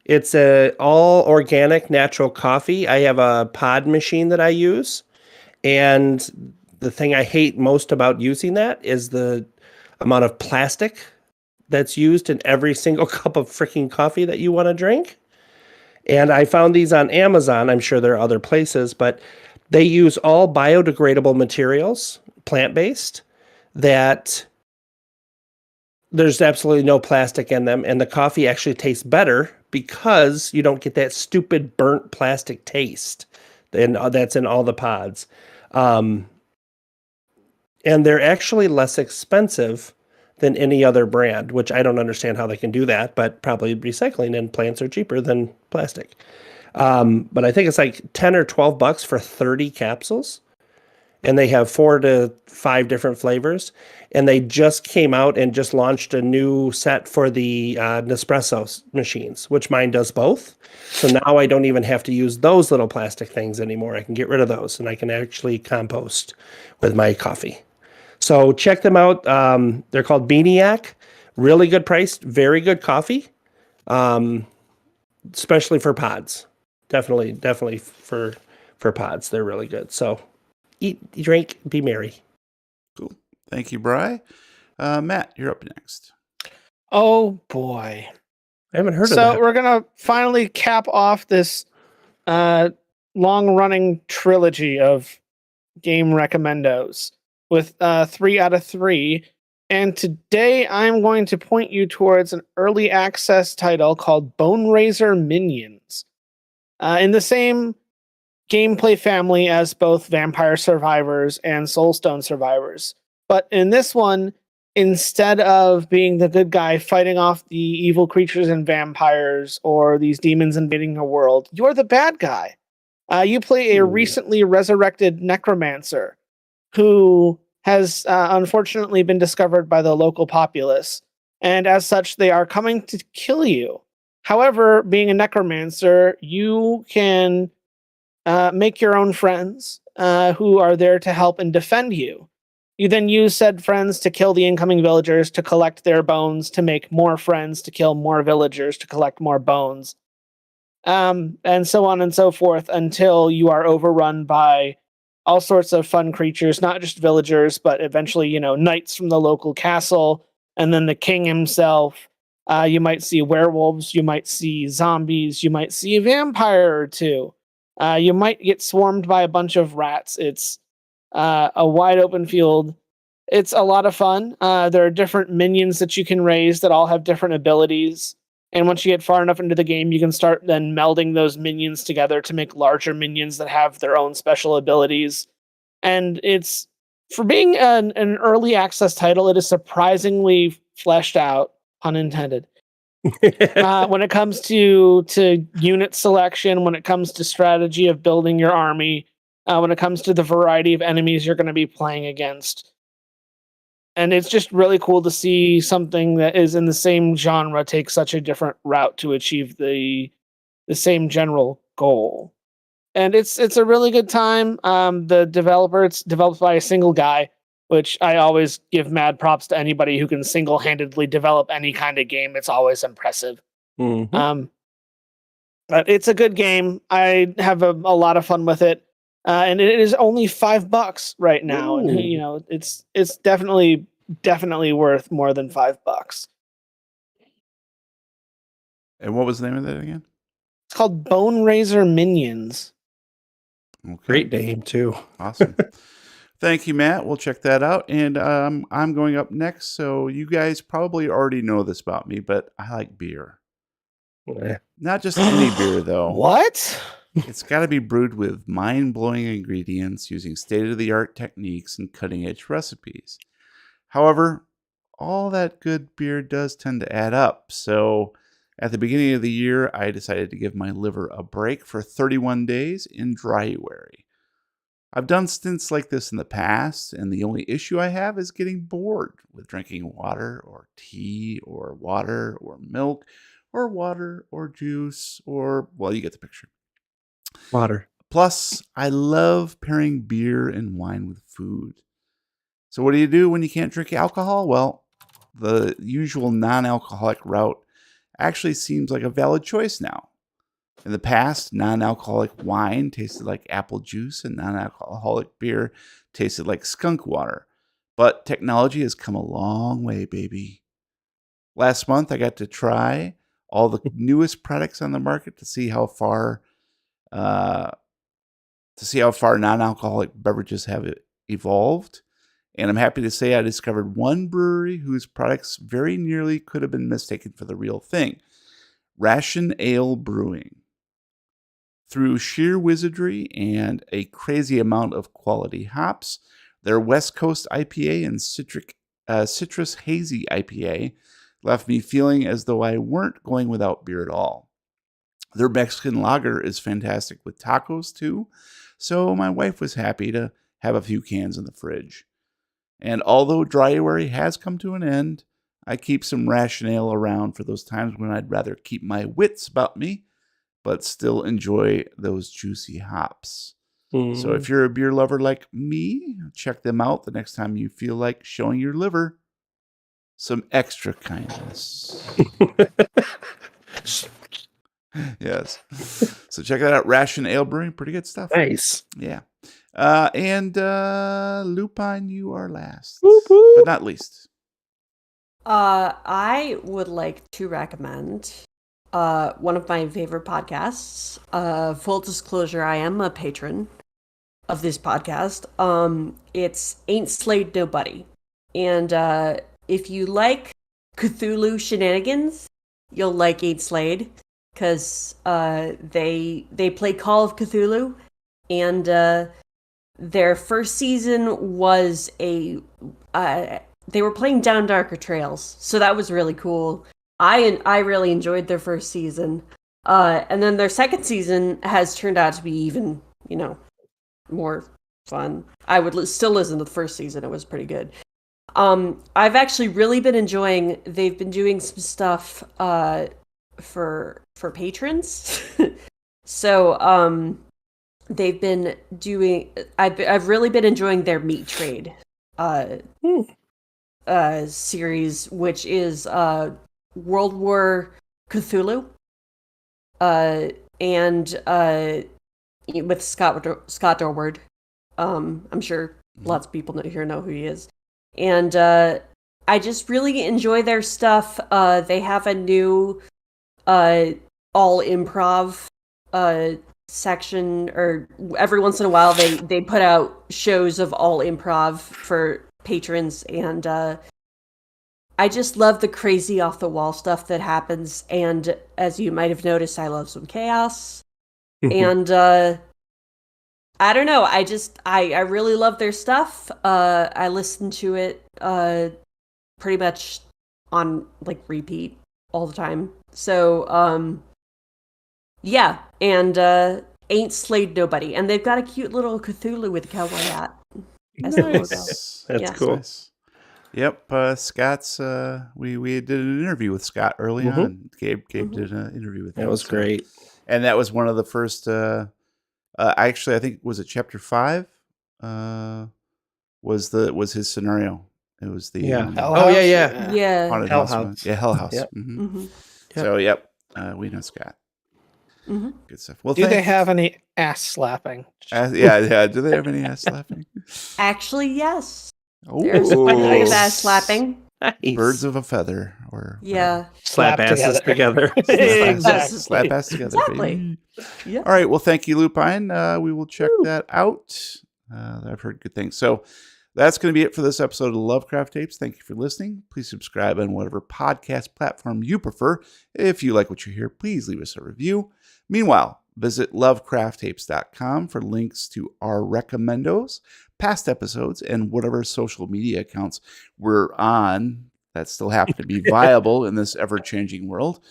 It's a all organic natural coffee. I have a pod machine that I use, and the thing I hate most about using that is the amount of plastic that's used in every single cup of freaking coffee that you want to drink. And I found these on Amazon. I'm sure there are other places, but they use all biodegradable materials, plant-based, that there's absolutely no plastic in them. And the coffee actually tastes better because you don't get that stupid burnt plastic taste that's in all the pods. And they're actually less expensive than any other brand, which I don't understand how they can do that, but probably recycling and plants are cheaper than plastic. But I think it's like 10 or 12 bucks for 30 capsules. And they have 4 to 5 different flavors. And they just came out and just launched a new set for the Nespresso machines, which mine does both. So now I don't even have to use those little plastic things anymore. I can get rid of those and I can actually compost with my coffee. So check them out. They're called Beaniac. Really good price, very good coffee, especially for pods. Definitely for pods. They're really good. So eat, drink, be merry. Cool. Thank you, Bri. Matt, you're up next. Oh boy. I haven't heard of So that. we're gonna finally cap off this long-running trilogy of game recommendos with 3 out of 3. And today I'm going to point you towards an early access title called Bone Razor Minions. In the same gameplay family as both Vampire Survivors and Soulstone Survivors. But in this one, instead of being the good guy fighting off the evil creatures and vampires or these demons invading a world, you're the bad guy. You play a recently resurrected necromancer who has unfortunately been discovered by the local populace, and as such, they are coming to kill you. However, being a necromancer, you can make your own friends who are there to help and defend you. You then use said friends to kill the incoming villagers to collect their bones, to make more friends to kill more villagers to collect more bones, and so on and so forth until you are overrun by all sorts of fun creatures, not just villagers, but eventually, knights from the local castle, and then the king himself. You might see werewolves, you might see zombies, you might see a vampire or two. You might get swarmed by a bunch of rats. It's a wide open field. It's a lot of fun. There are different minions that you can raise that all have different abilities. And once you get far enough into the game, you can start then melding those minions together to make larger minions that have their own special abilities. And it's, for being an early access title, it is surprisingly fleshed out, pun intended. When it comes to unit selection, when it comes to strategy of building your army, when it comes to the variety of enemies you're going to be playing against. And it's just really cool to see something that is in the same genre take such a different route to achieve the same general goal. And it's a really good time. The developer, it's developed by a single guy, which I always give mad props to anybody who can single-handedly develop any kind of game. It's always impressive. Mhm. But it's a good game. I have a lot of fun with it. And it is only $5 right now. And you Ooh. know, it's definitely worth more than $5. And what was the name of that again? It's called Bone Razor Minions. Okay. Great name, too. Awesome. Thank you, Matt. We'll check that out. And I'm going up next. So you guys probably already know this about me, but I like beer. Eh. Not just any beer, though. What? It's got to be brewed with mind-blowing ingredients using state-of-the-art techniques and cutting-edge recipes. However, all that good beer does tend to add up. So at the beginning of the year, I decided to give my liver a break for 31 days in Dryuary. I've done stints like this in the past, and the only issue I have is getting bored with drinking water or tea or water or milk or water or juice or, well, you get the picture. Water. Plus, I love pairing beer and wine with food. So what do you do when you can't drink alcohol? Well, the usual non-alcoholic route actually seems like a valid choice now. In the past, non-alcoholic wine tasted like apple juice and non-alcoholic beer tasted like skunk water. But technology has come a long way, baby. Last month, I got to try all the newest products on the market to see how far non-alcoholic beverages have evolved. And I'm happy to say I discovered one brewery whose products very nearly could have been mistaken for the real thing. Ration Ale Brewing. Through sheer wizardry and a crazy amount of quality hops, their West Coast IPA and Citrus Hazy IPA left me feeling as though I weren't going without beer at all. Their Mexican lager is fantastic with tacos too, so my wife was happy to have a few cans in the fridge. And although Dryuary has come to an end, I keep some ration ale around for those times when I'd rather keep my wits about me, but still enjoy those juicy hops. So if you're a beer lover like me, check them out the next time you feel like showing your liver some extra kindness. Yes. So check that out. Ration Ale Brewing. Pretty good stuff. Nice. Yeah. And Lupine, you are last. Whoop, whoop. But not least. I would like to recommend one of my favorite podcasts. Full disclosure, I am a patron of this podcast. It's Ain't Slayed Nobody. And if you like Cthulhu shenanigans, you'll like Ain't Slayed. Because they play Call of Cthulhu. And their first season was they were playing Down Darker Trails. So that was really cool. I really enjoyed their first season. And then their second season has turned out to be even, more fun. I would still listen to the first season. It was pretty good. I've actually really been enjoying, they've been doing some stuff for patrons. So they've been doing, I've really been enjoying their meat trade series, which is World War Cthulhu, and with Scott Dorward. I'm sure lots of people here know who he is, and I just really enjoy their stuff. They have a new all improv section, or every once in a while they put out shows of all improv for patrons, and I just love the crazy off the wall stuff that happens. And as you might have noticed, I love some chaos. And I don't know, I really love their stuff. I listen to it pretty much on like repeat all the time. So, yeah, and ain't slayed nobody. And they've got a cute little Cthulhu with a cowboy hat. As the logo. Nice. That's Yeah. cool. Nice. Yep, Scott's. We did an interview with Scott early Mhm. on. Gabe Mhm. did an interview with him. That was so- great. and that was one of the first. Actually, I think was it chapter 5. Was his scenario? It was the Yeah. Hell Oh, House? yeah. Yeah. haunted Hell house one. House. Yeah, Hell House. Yep. Mhm. Mm-hmm. Yep. So yep, we know Scott. Mm-hmm. Good stuff. Well, Do they thank- have any ass slapping? yeah. Do they have any ass slapping? Actually, yes. Oh, There's plenty of Nice. ass slapping. Nice. birds of a feather, or Yeah. Slap Slap asses together. Exactly. slap ass together. Exactly. Baby. Yeah. All right. Well, thank you, Lupine. We will check that out. I've heard good things. So that's going to be it for this episode of the Lovecraft Tapes. Thank you for listening. Please subscribe on whatever podcast platform you prefer. If you like what you hear, please leave us a review. Meanwhile, visit lovecrafttapes.com for links to our recommendos, past episodes, and whatever social media accounts we're on that still happen to be viable in this ever-changing world.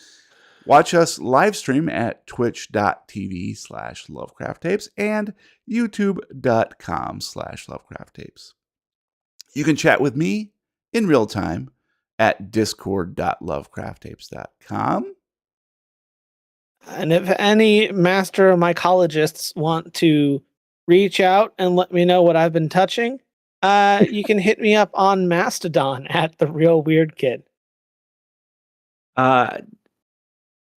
Watch us live stream at twitch.tv/lovecrafttapes and youtube.com/lovecrafttapes. You can chat with me in real time at discord.lovecrafttapes.com. And if any master mycologists want to reach out and let me know what I've been touching, you can hit me up on Mastodon at The Real Weird Kid.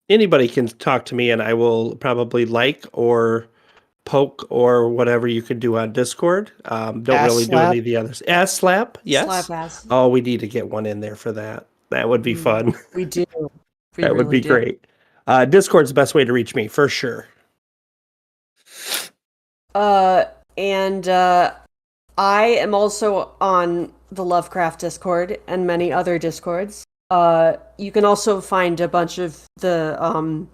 Anybody can talk to me, and I will probably like or poke or whatever you could do on Discord. Don't Ass really slap? do any of the others. Ass slap? Yes. Slap ass. Oh, we need to get one in there for that. That would be fun. We do. We That would really be do. great. Discord's the best way to reach me, for sure. And I am also on the Lovecraft Discord and many other Discords. You can also find a bunch of the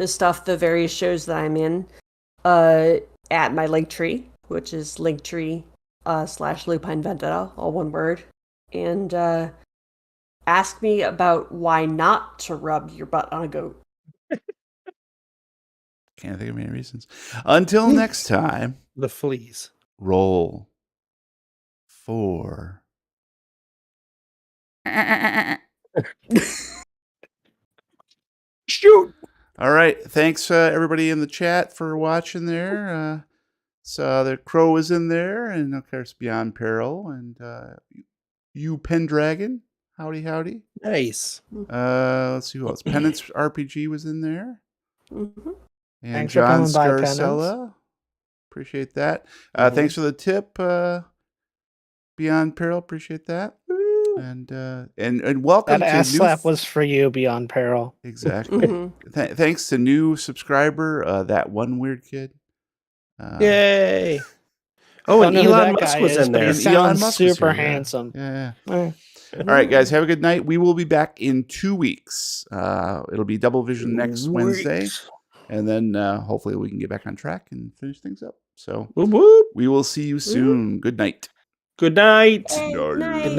stuff, the various shows that I'm in, at my Linktree, which is Linktree /Lupine Vendetta, all one word. And ask me about why not to rub your butt on a goat. Can't think of any reasons. Until next time, The fleas. roll 4. Shoot! All right. Thanks, everybody in the chat for watching there. So the Crow was in there, and of course, Beyond Peril, and you Pendragon. Howdy, howdy. Nice. Let's see who else. Penance RPG was in there. Mm-hmm. And Thanks for John coming by, Penance. Scarcella. Appreciate that. Mhm. Thanks for the tip, Beyond Peril. Appreciate that. And welcome That to ass new slap was for you, Beyond Peril. exactly. Mm-hmm. Thanks to new subscriber, that one weird kid. Yay. Oh, Don't and know who Elon that Musk guy was is, in but there. he And Elon sounds Musk was super here, yeah. handsome. Yeah. Eh. All right, guys, have a good night. We will be back in 2 weeks. It'll be Double Vision next Wednesday, and then hopefully we can get back on track and finish things up. So Whoop, whoop. we will see you soon. Good night. Good night. Good Good night. night.